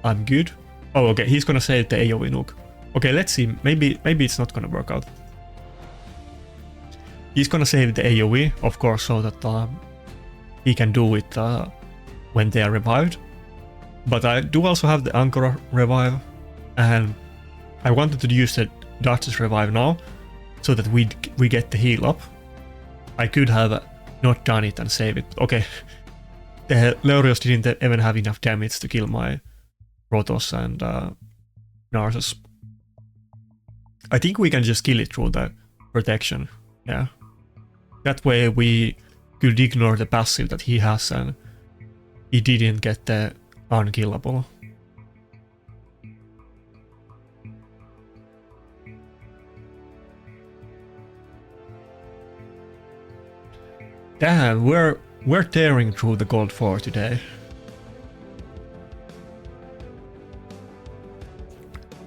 I'm good. Oh, okay, he's gonna save the AoE nuke. Okay, let's see. Maybe it's not gonna work out. He's gonna save the AoE, of course, so that he can do it when they are revived. But I do also have the Ankora revive, and I wanted to use the Duchess revive now, so that we get the heal up. I could have not done it and save it. Okay, the Leorios didn't even have enough damage to kill my Protoss and Narsus. I think we can just kill it through the protection, yeah. That way we could ignore the passive that he has and he didn't get the unkillable. Damn, we're tearing through the Gold 4 today.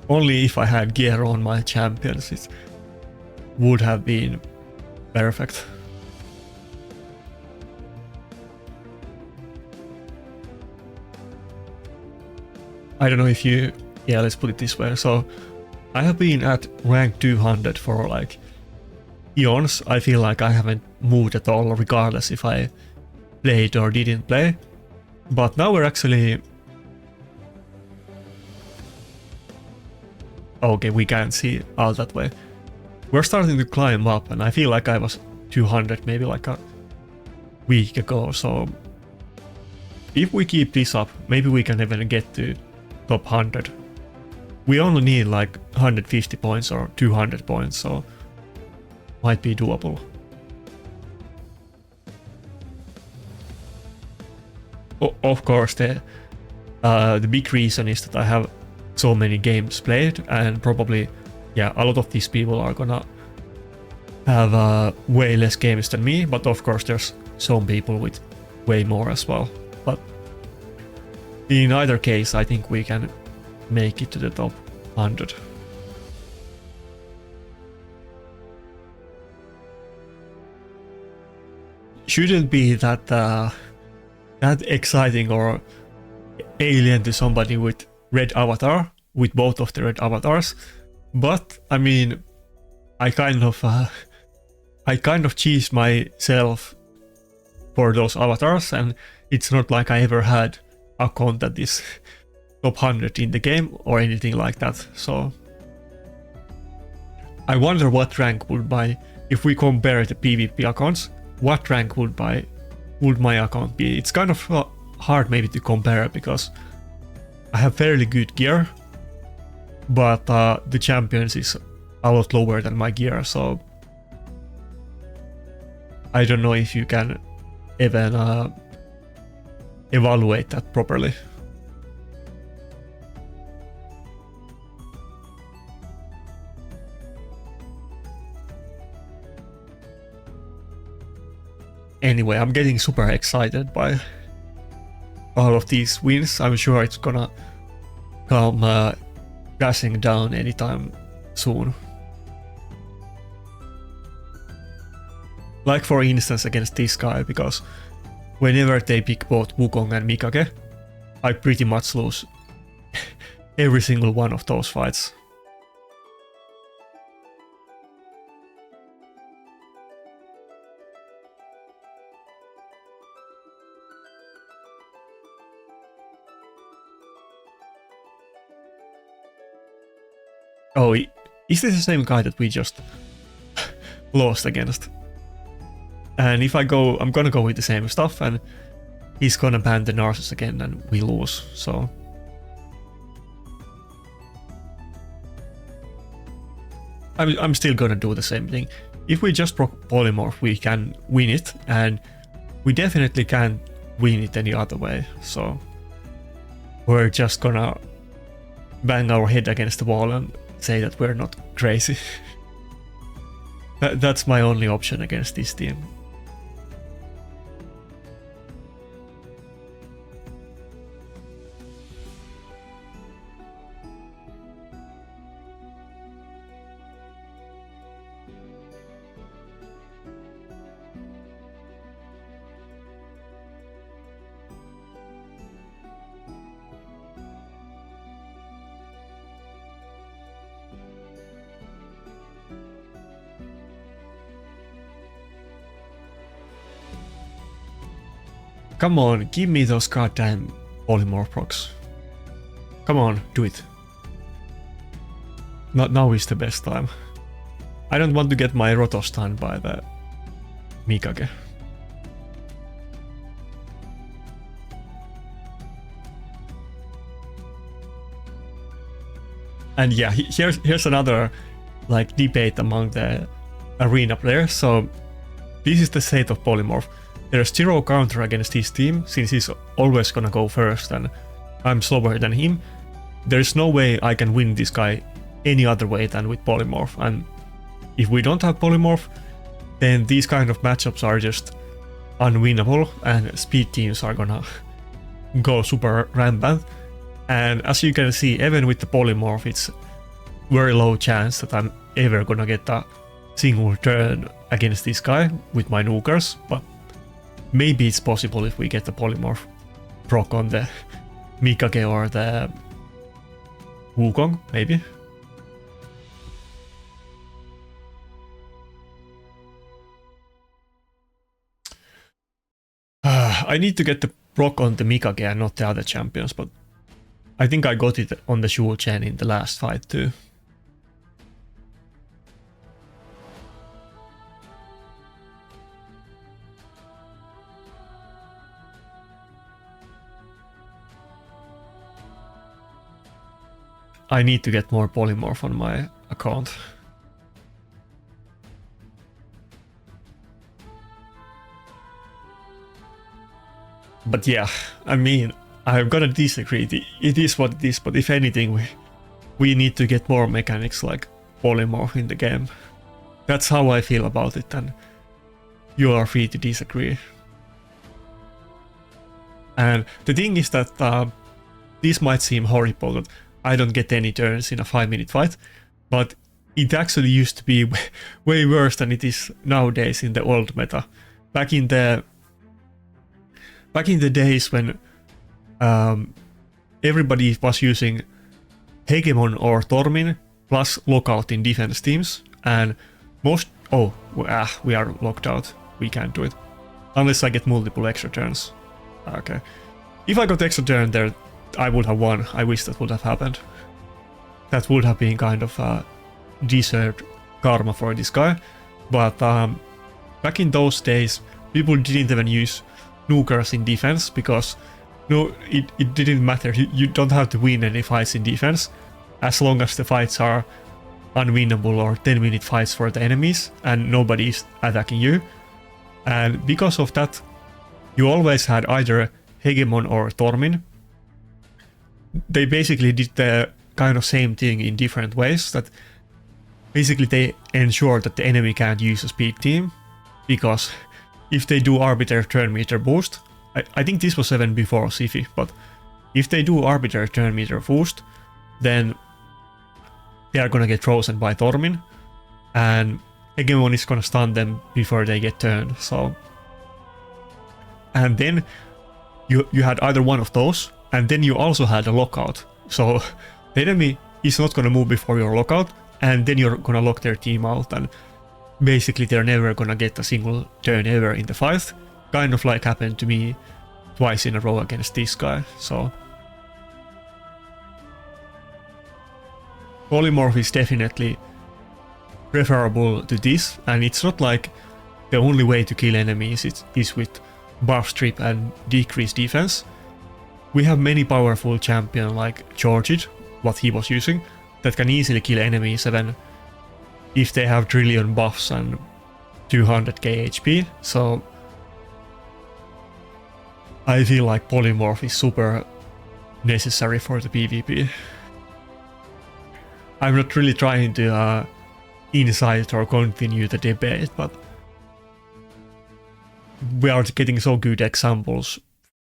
Only if I had gear on my champions, it would have been perfect. I don't know if you... Yeah, let's put it this way. So, I have been at rank 200 for like eons. I feel like I haven't moved at all, regardless if I played or didn't play. But now we're actually... Okay, we can't see all that way. We're starting to climb up, and I feel like I was 200 maybe like a week ago, so... If we keep this up, maybe we can even get to top 100. We only need like 150 points or 200 points, so might be doable. Of course, the big reason is that I have so many games played, and probably, yeah, a lot of these people are gonna have way less games than me, but of course there's some people with way more as well. But in either case, I think we can make it to the top 100. Shouldn't be that that exciting or alien to somebody with red avatar, with both of the red avatars, but I mean, I kind of cheesed myself for those avatars, and it's not like I ever had account that is top 100 in the game or anything like that, so I wonder what rank would if we compare the PvP accounts, what rank would my account be? It's kind of hard maybe to compare because I have fairly good gear, but the champions is a lot lower than my gear, so I don't know if you can even evaluate that properly. Anyway, I'm getting super excited by all of these wins. I'm sure it's gonna come crashing down anytime soon. Like for instance against this guy, because whenever they pick both Wukong and Mikage, I pretty much lose every single one of those fights. Oh, is this the same guy that we just lost against? And if I go, I'm gonna go with the same stuff, and he's gonna ban the Narcissus again, and we lose, so... I'm still gonna do the same thing. If we just proc polymorph, we can win it, and we definitely can't win it any other way, so... We're just gonna bang our head against the wall and say that we're not crazy. That's my only option against this team. Come on, give me those goddamn polymorph procs. Come on, do it. Now is the best time. I don't want to get my Roto stunned by the Mikage. And yeah, here's another like debate among the arena players. So this is the state of polymorph. There's zero counter against his team, since he's always gonna go first and I'm slower than him. There's no way I can win this guy any other way than with polymorph, and if we don't have polymorph, then these kind of matchups are just unwinnable and speed teams are gonna go super rampant. And as you can see, even with the polymorph, it's very low chance that I'm ever gonna get a single turn against this guy with my nukers, but maybe it's possible if we get the polymorph proc on the Mikage or the Wukong, maybe. I need to get the proc on the Mikage and not the other champions, but I think I got it on the Shu Chen in the last fight too. I need to get more polymorph on my account. But yeah, I mean, I'm gonna disagree. It is what it is, but if anything, we need to get more mechanics like polymorph in the game. That's how I feel about it, and you are free to disagree. And the thing is that this might seem horrible that I don't get any turns in a 5-minute fight, but it actually used to be way worse than it is nowadays in the old meta. Back in the days when everybody was using Hegemon or Tormin plus lockout in defense teams, and most... Oh, we are locked out. We can't do it. Unless I get multiple extra turns. Okay. If I got extra turn there, I would have won. I wish that would have happened. That would have been kind of deserved karma for this guy. But back in those days, people didn't even use nukers in defense because no, it didn't matter. You don't have to win any fights in defense as long as the fights are unwinnable or 10-minute fights for the enemies and nobody is attacking you. And because of that, you always had either Hegemon or Tormin. They basically did the kind of same thing in different ways, that basically they ensure that the enemy can't use a speed team, because if they do arbitrary turn meter boost, I think this was even before Siphi, but if they do arbitrary turn meter boost, then they are gonna get frozen by Tormin, and Hegemon is gonna stun them before they get turned, so... And then you had either one of those, and then you also had a lockout. So the enemy is not gonna move before your lockout, and then you're gonna lock their team out, and basically they're never gonna get a single turn ever in the fight. Kind of like happened to me twice in a row against this guy, so... polymorph is definitely preferable to this, and it's not like the only way to kill enemies is with buff strip and decrease defense. We have many powerful champions like Georgid, what he was using, that can easily kill enemies even if they have trillion buffs and 200k HP, so I feel like polymorph is super necessary for the PvP. I'm not really trying to incite or continue the debate, but we are getting so good examples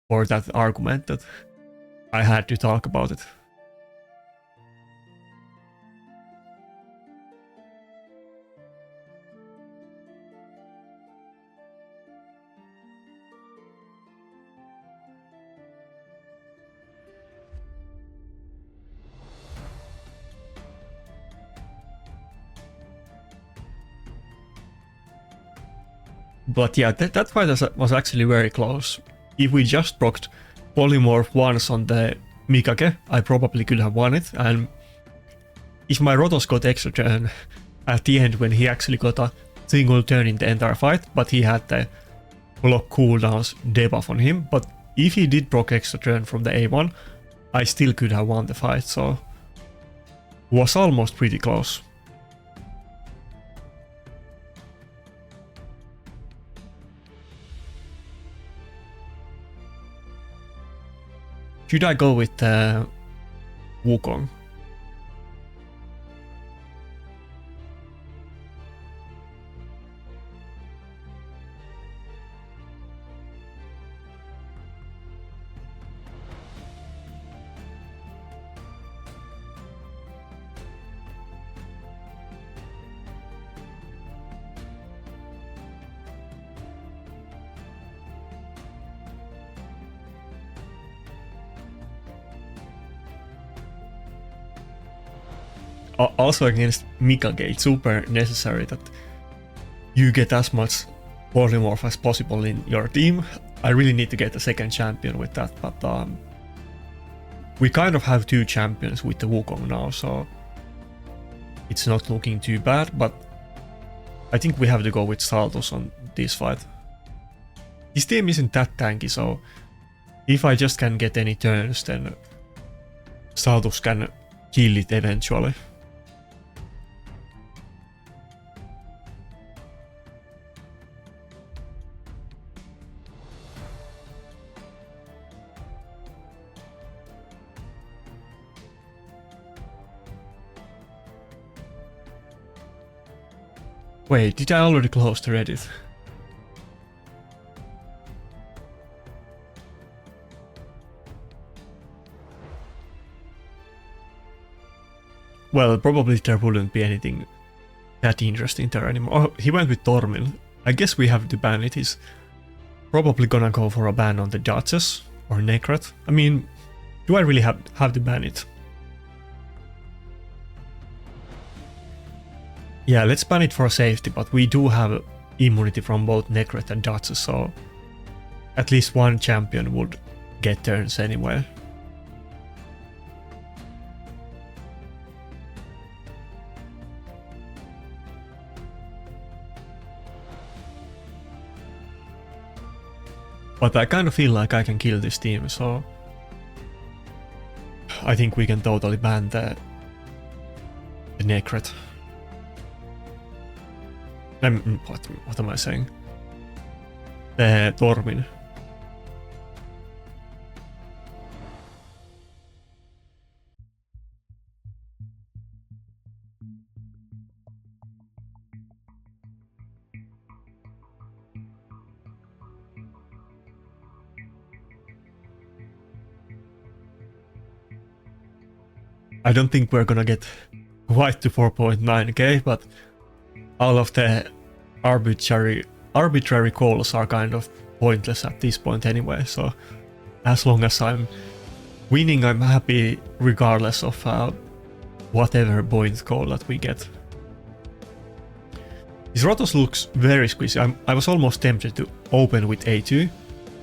for that argument that I had to talk about it. But yeah, that fight was actually very close. If we just procced polymorph once on the Mikage, I probably could have won it, and if my Rotos got extra turn at the end when he actually got a single turn in the entire fight, but he had the block cooldowns debuff on him, but if he did proc extra turn from the A1, I still could have won the fight, so was almost pretty close. Should I go with Wukong? Also against Mikage, it's super necessary that you get as much polymorph as possible in your team. I really need to get a second champion with that, but we kind of have two champions with the Wukong now, so it's not looking too bad, but I think we have to go with Saltus on this fight. His team isn't that tanky, so if I just can get any turns, then Saltus can kill it eventually. Wait, did I already close the Reddit? Well, probably there wouldn't be anything that interesting there anymore. Oh, he went with Tormil. I guess we have to ban it. He's probably gonna go for a ban on the Duchess or Necret. I mean, do I really have to ban it? Yeah, let's ban it for safety, but we do have immunity from both Necret and Duchess, so at least one champion would get turns anyway. But I kind of feel like I can kill this team, so I think we can totally ban the Necret. What am I saying? The Tormin. I don't think we're gonna get quite to 4.9k, but all of the arbitrary calls are kind of pointless at this point anyway, so as long as I'm winning, I'm happy regardless of whatever point call that we get. This Rotos looks very squishy. I was almost tempted to open with A2.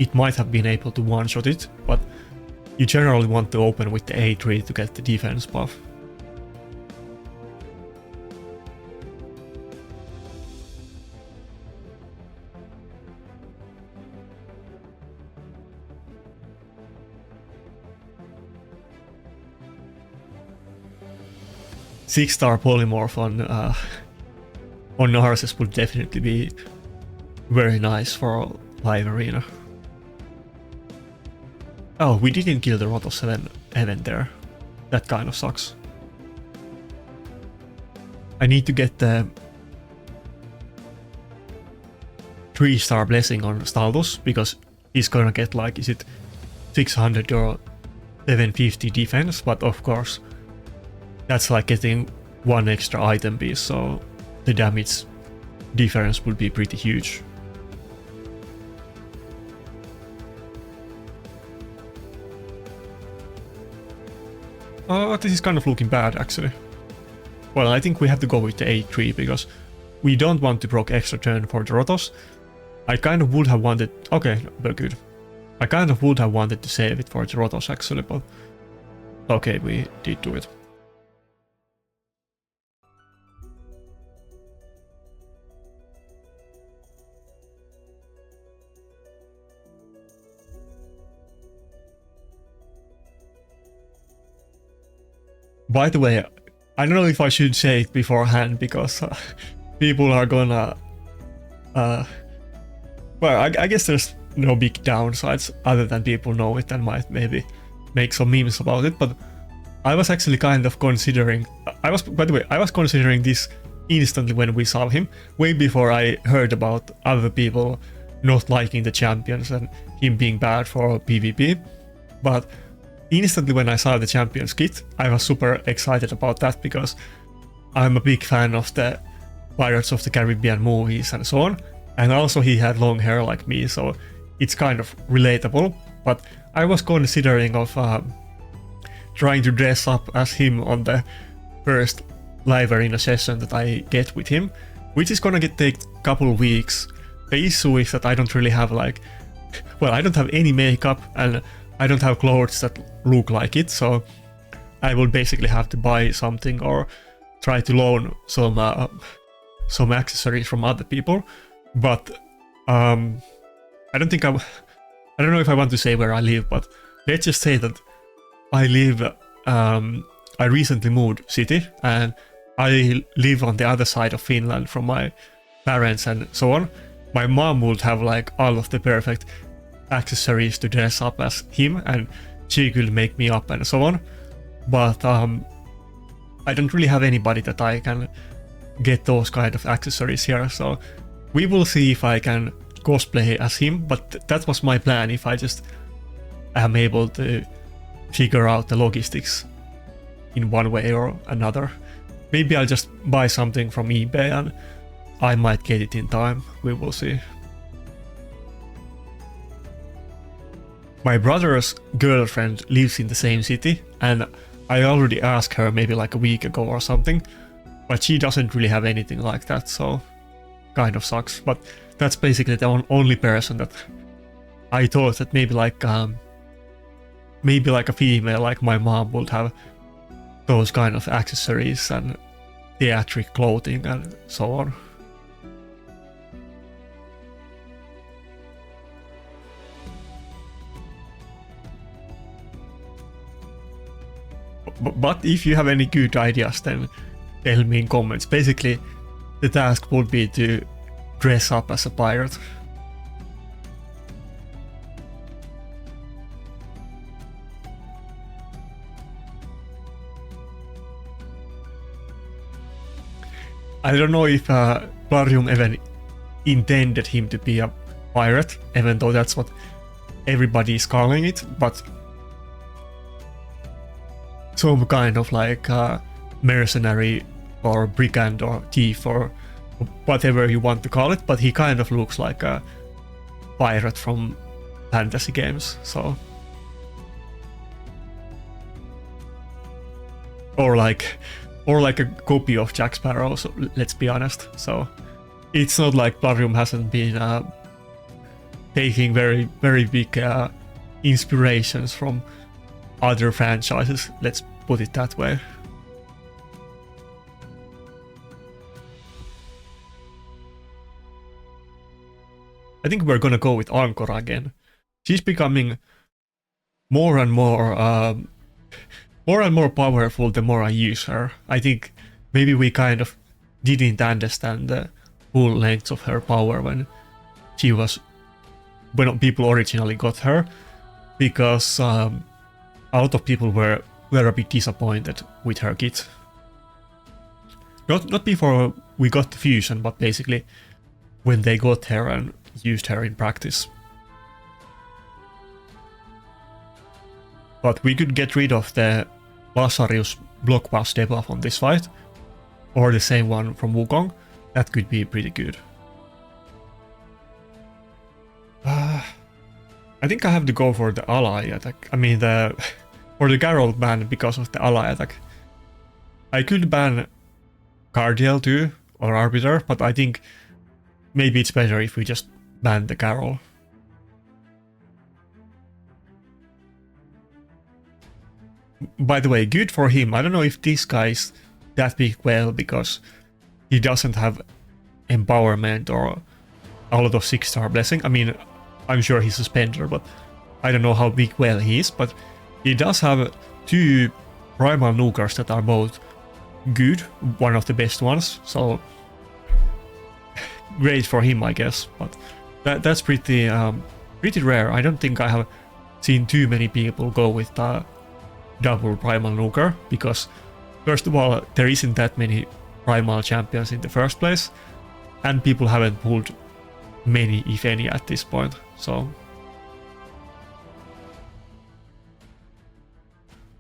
It might have been able to one-shot it, but you generally want to open with the A3 to get the defense buff. 6-star polymorph on Narses would definitely be very nice for live arena. Oh, we didn't kill the Rotos 7 event there. That kind of sucks. I need to get the 3-star blessing on Staldos because he's gonna get like, is it 600 or 750 defense, but of course that's like getting one extra item piece, so the damage difference would be pretty huge. This is kind of looking bad actually. Well, I think we have to go with the 8-3 because we don't want to proc extra turn for the Rotos. I kind of would have wanted... Okay, they're good. I kind of would have wanted to save it for the Rotos actually, but... Okay, we did do it. By the way, I don't know if I should say it beforehand because people are gonna... well, I guess there's no big downsides other than people know it and might maybe make some memes about it, but I was actually kind of considering... by the way, I was considering this instantly when we saw him, way before I heard about other people not liking the champions and him being bad for PvP, but instantly when I saw the champions kit, I was super excited about that because I'm a big fan of the Pirates of the Caribbean movies and so on, and also he had long hair like me, so it's kind of relatable, but I was considering of trying to dress up as him on the first live arena session that I get with him, which is gonna take a couple of weeks. The issue is that I don't really have like... Well, I don't have any makeup and I don't have clothes that look like it, so I will basically have to buy something or try to loan some accessories from other people. But I don't know if I want to say where I live, but let's just say that I live... I recently moved city and I live on the other side of Finland from my parents and so on. My mom would have like all of the perfect accessories to dress up as him and she could make me up and so on, but I don't really have anybody that I can get those kind of accessories here, so we will see if I can cosplay as him, but that was my plan if I just am able to figure out the logistics in one way or another. Maybe I'll just buy something from eBay and I might get it in time, we will see. My brother's girlfriend lives in the same city and I already asked her maybe like a week ago or something, but she doesn't really have anything like that, so kind of sucks. But that's basically the only person that I thought that maybe like a female like my mom would have those kind of accessories and theatric clothing and so on. But if you have any good ideas, then tell me in comments. Basically, the task would be to dress up as a pirate. I don't know if Plarium even intended him to be a pirate, even though that's what everybody is calling it, but some kind of like mercenary or brigand or thief or whatever you want to call it, but he kind of looks like a pirate from fantasy games, so... Or like a copy of Jack Sparrow, so let's be honest. So it's not like Plarium hasn't been taking very, very big inspirations from other franchises, let's put it that way. I think we're gonna go with Ankora again. She's becoming more and more powerful the more I use her. I think maybe we kind of didn't understand the full length of her power when people originally got her, because a lot of people were a bit disappointed with her kit. Not before we got the fusion, but basically when they got her and used her in practice. But we could get rid of the Lazarus blockbuster debuff on this fight, or the same one from Wukong. That could be pretty good. I think I have to go for the ally attack. I mean for the Garrold ban because of the ally attack. I could ban Cardiel too, or Arbiter, but I think maybe it's better if we just ban the Garrold. By the way, good for him. I don't know if this guy's that big well, because he doesn't have empowerment or a lot of 6-star blessing. I mean, I'm sure he's a spender, but I don't know how big well he is, but he does have 2 primal nukers that are both good, one of the best ones, so great for him, I guess. But that's pretty rare. I don't think I have seen too many people go with double primal nuker, because first of all, there isn't that many primal champions in the first place, and people haven't pulled many, if any, at this point, so.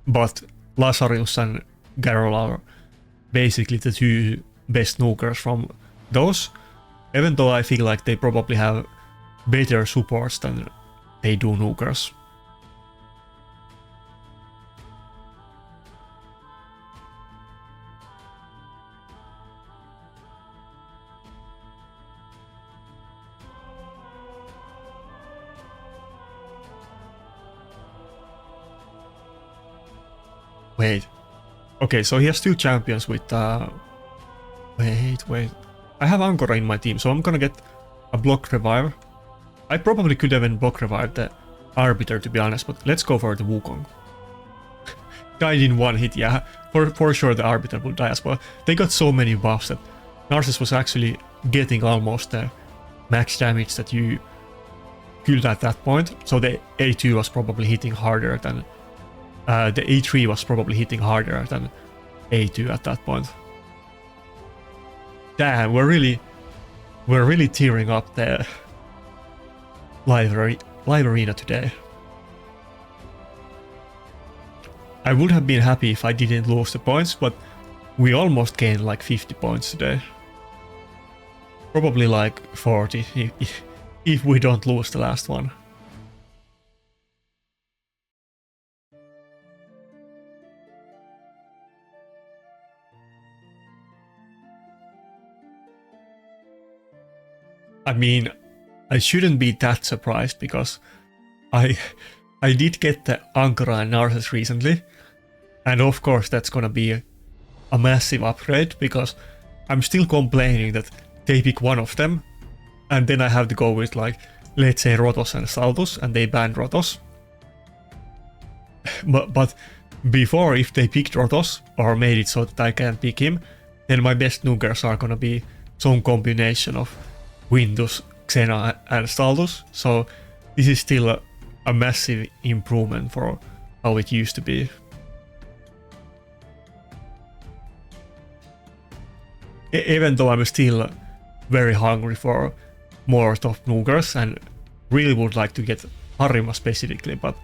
But Lazarus and Garrold are basically the 2 best nukers from those, even though I feel like they probably have better supports than they do nukers. Wait. Okay, so he has 2 champions with Wait. I have Ankora in my team, so I'm gonna get a block revive. I probably could even block revive the Arbiter, to be honest, but let's go for the Wukong. Died in 1 hit, yeah. For sure the Arbiter will die as well. They got so many buffs that Narcissus was actually getting almost the max damage that you could at that point. So the A2 was probably hitting harder than the A3 was probably hitting harder than A2 at that point. Damn, we're really tearing up the live arena today. I would have been happy if I didn't lose the points, but we almost gained like 50 points today. Probably like 40 if we don't lose the last one. I mean, I shouldn't be that surprised, because I did get the Ankora and Narcissus recently, and of course that's gonna be a massive upgrade, because I'm still complaining that they pick one of them, and then I have to go with, like, let's say Rotos and Saltus, and they banned Rotos. But before, if they picked Rotos, or made it so that I can't pick him, then my best nukers are gonna be some combination of Windus, Xena and Saltus, so this is still a massive improvement for how it used to be. Even though I'm still very hungry for more top nukers and really would like to get Harima specifically, but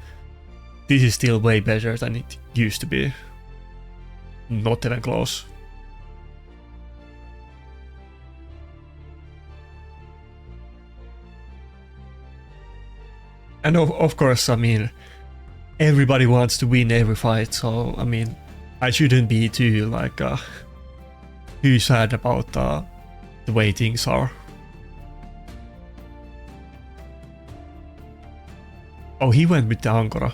this is still way better than it used to be. Not even close. And of course, I mean, everybody wants to win every fight, so I mean, I shouldn't be too too sad about the way things are. Oh, he went with the Ankora.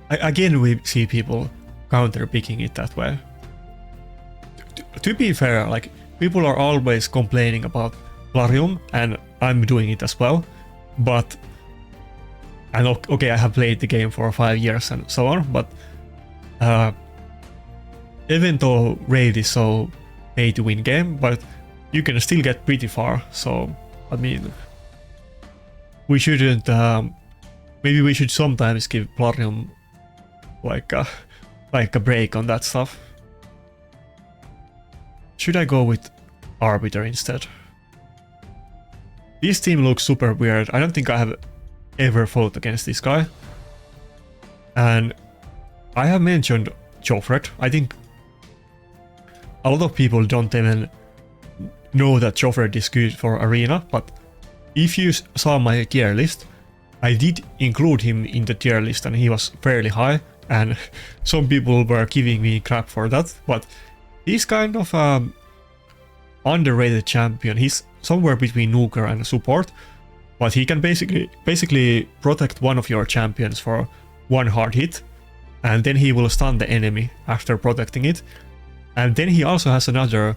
Again, we see people counter picking it that way. To be fair, like, people are always complaining about Plarium, and I'm doing it as well, but. And okay, I have played the game for 5 years and so on, but even though Raid is so pay to win game, but you can still get pretty far. So I mean, we shouldn't. Maybe we should sometimes give Plarium like a break on that stuff. Should I go with Arbiter instead? This team looks super weird. I don't think I have ever fought against this guy. And I have mentioned Joffred. I think a lot of people don't even know that Joffred is good for Arena, but if you saw my tier list, I did include him in the tier list and he was fairly high, and some people were giving me crap for that, but he's kind of underrated champion. He's somewhere between nuker and support, but he can basically protect one of your champions for one hard hit, and then he will stun the enemy after protecting it. And then he also has another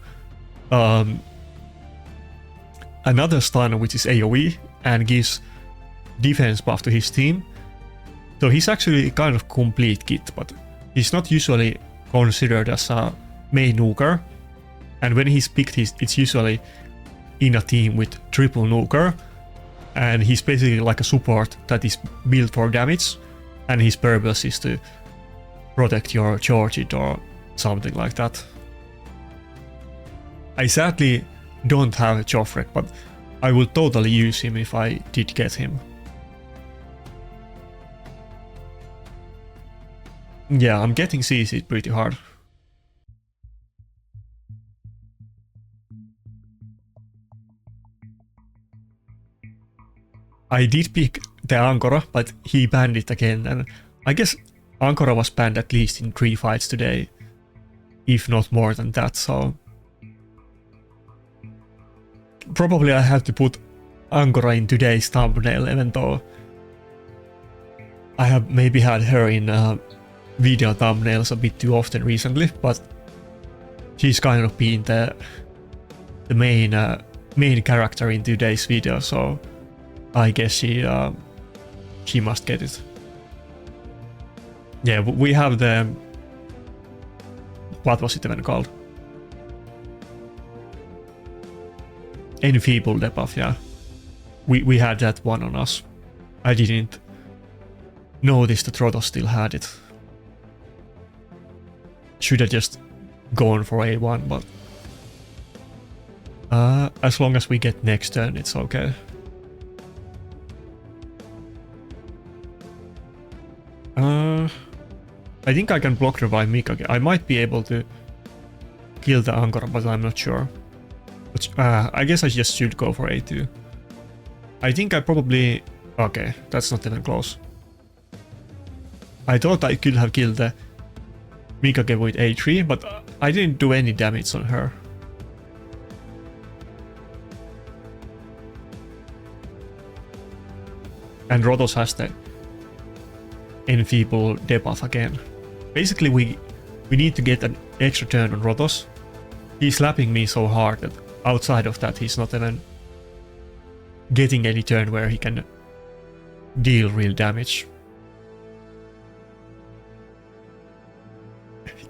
stun, which is AoE, and gives defense buff to his team. So he's actually kind of complete kit, but he's not usually considered as a main nuker. And when he's picked, it's usually in a team with triple nuker, and he's basically like a support that is built for damage, and his purpose is to protect your charge it or something like that. I sadly don't have Joffred, but I would totally use him if I did get him. Yeah, I'm getting CC'd pretty hard. I did pick the Ankora, but he banned it again, and I guess Ankora was banned at least in 3 fights today, if not more than that, so probably I have to put Ankora in today's thumbnail, even though I have maybe had her in video thumbnails a bit too often recently, but she's kind of been the main character in today's video, so I guess she must get it. Yeah, we have the, what was it even called? Enfeeble debuff, yeah. We had that one on us. I didn't notice that Rotos still had it. Should have just gone for A1, but as long as we get next turn, it's okay. I think I can block revive Mika. I might be able to kill the Ankora, but I'm not sure. But I guess I just should go for A2. I think I probably... Okay, that's not even close. I thought I could have killed the Mikage with A3, but I didn't do any damage on her. And Rotos has the Enfeeble debuff again. Basically we need to get an extra turn on Rotos. He's slapping me so hard that outside of that he's not even getting any turn where he can deal real damage.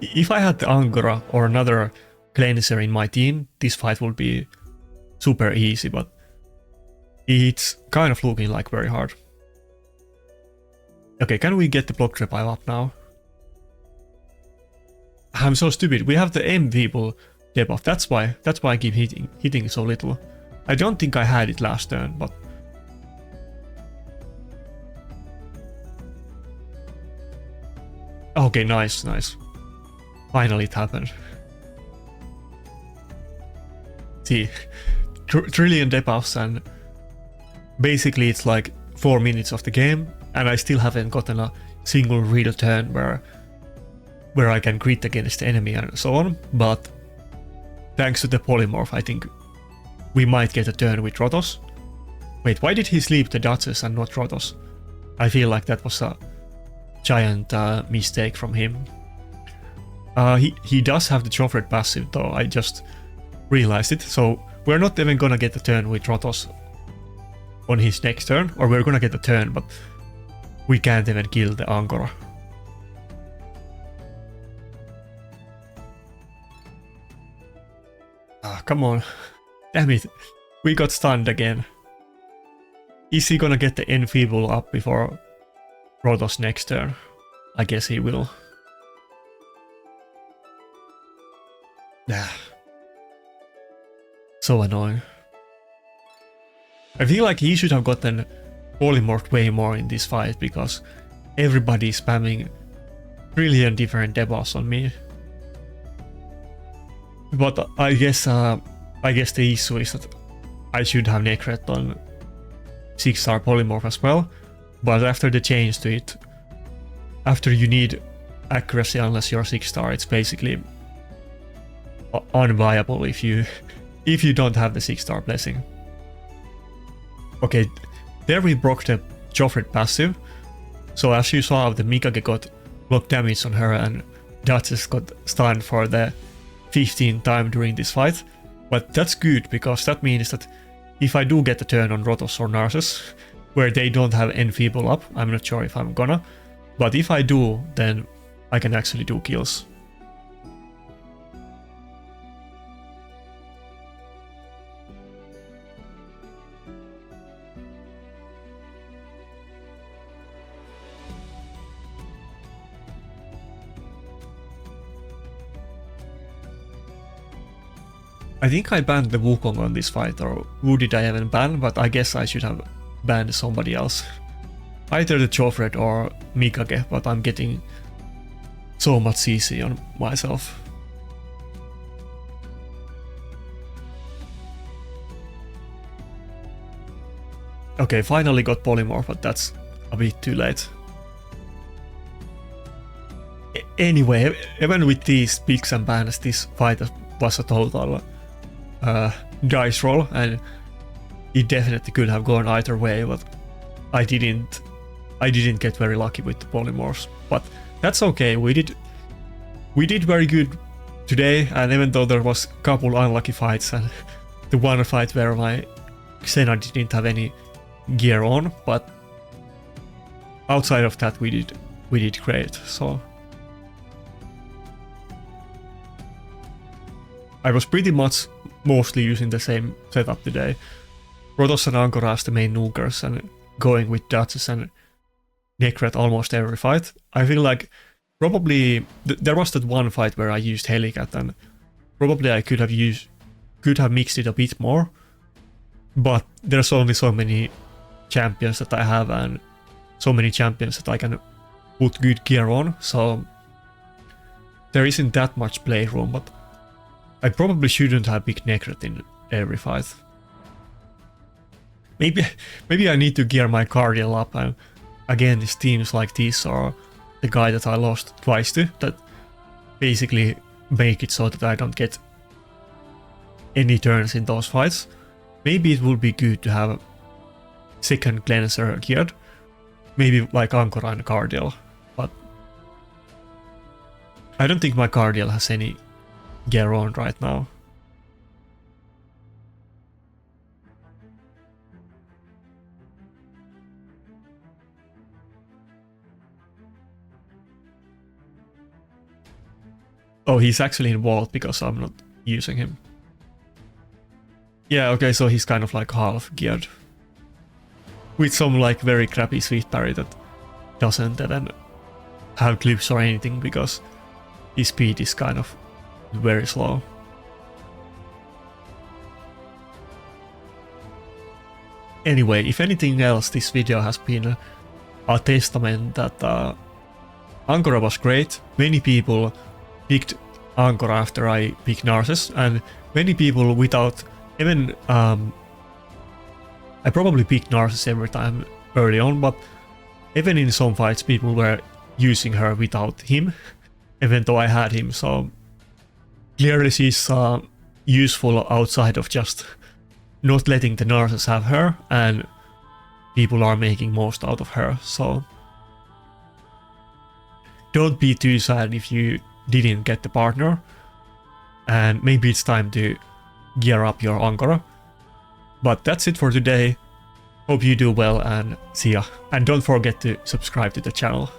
If I had the Ankora or another cleanser in my team, this fight would be super easy, but it's kind of looking like very hard. Okay, can we get the block revive up now? I'm so stupid. We have the Enfeeble debuff. That's why I keep hitting so little. I don't think I had it last turn, but okay, nice. Finally it happened. See, trillion debuffs, and basically it's like 4 minutes of the game, and I still haven't gotten a single real turn where I can crit against the enemy and so on, but thanks to the polymorph I think we might get a turn with Rotos. Wait, why did he sleep the Duchess and not Rotos? I feel like that was a giant mistake from him. He does have the Joffred passive though, I just realized it, so we're not even gonna get a turn with Rotos on his next turn, or we're gonna get a turn, but we can't even kill the Ankora. Ah, come on. Damn it. We got stunned again. Is he gonna get the Enfeeble up before Rotos next turn? I guess he will. So annoying. I feel like he should have gotten polymorphed way more in this fight because everybody's spamming trillion different debuffs on me. But I guess the issue is that I should have Necret on 6-star polymorph as well. But after the change to it, after you need accuracy unless you're 6-star, it's basically unviable if you don't have the 6-star blessing. Okay, there we broke the Joffred passive. So as you saw, the Mikage got block damage on her and Duchess got stunned for the 15th time during this fight. But that's good because that means that if I do get a turn on Rotos or Narses where they don't have Enfeeble up, I'm not sure if I'm gonna, but if I do, then I can actually do kills. I think I banned the Wukong on this fight, or who did I even ban, but I guess I should have banned somebody else. Either the Joffred or Mikage, but I'm getting so much CC on myself. Okay, finally got polymorph, but that's a bit too late. Anyway, even with these picks and bans, this fight was a total dice roll, and it definitely could have gone either way, but I didn't get very lucky with the polymorphs. But that's okay. We did very good today, and even though there was a couple unlucky fights and the one fight where my Xena didn't have any gear on, but outside of that we did great. So I was pretty much mostly using the same setup today. Rotos and Ankora as the main nukers and going with Duchess and Necret almost every fight. I feel like probably there was that one fight where I used Helicat, and probably I could have mixed it a bit more. But there's only so many champions that I have and so many champions that I can put good gear on, so there isn't that much playroom, but I probably shouldn't have picked Necret in every fight. Maybe I need to gear my Cardiel up, and again, these teams like this are the guy that I lost twice to, that basically make it so that I don't get any turns in those fights. Maybe it would be good to have a second cleanser geared, maybe like Ankora and Cardiel, but I don't think my Cardiel has any gear on right now. Oh, he's actually in Vault because I'm not using him. Yeah, okay, so he's kind of like half geared. With some like very crappy sweet parry that doesn't even have clips or anything because his speed is kind of very slow. Anyway, if anything else, this video has been a testament that Ankora was great. Many people picked Ankora after I picked Narses, and many people without even I probably picked Narses every time early on, but even in some fights people were using her without him, even though I had him, so clearly she's useful outside of just not letting the Narses have her, and people are making most out of her, so don't be too sad if you didn't get the partner, and maybe it's time to gear up your Ankora. But that's it for today. Hope you do well, and see ya. And don't forget to subscribe to the channel.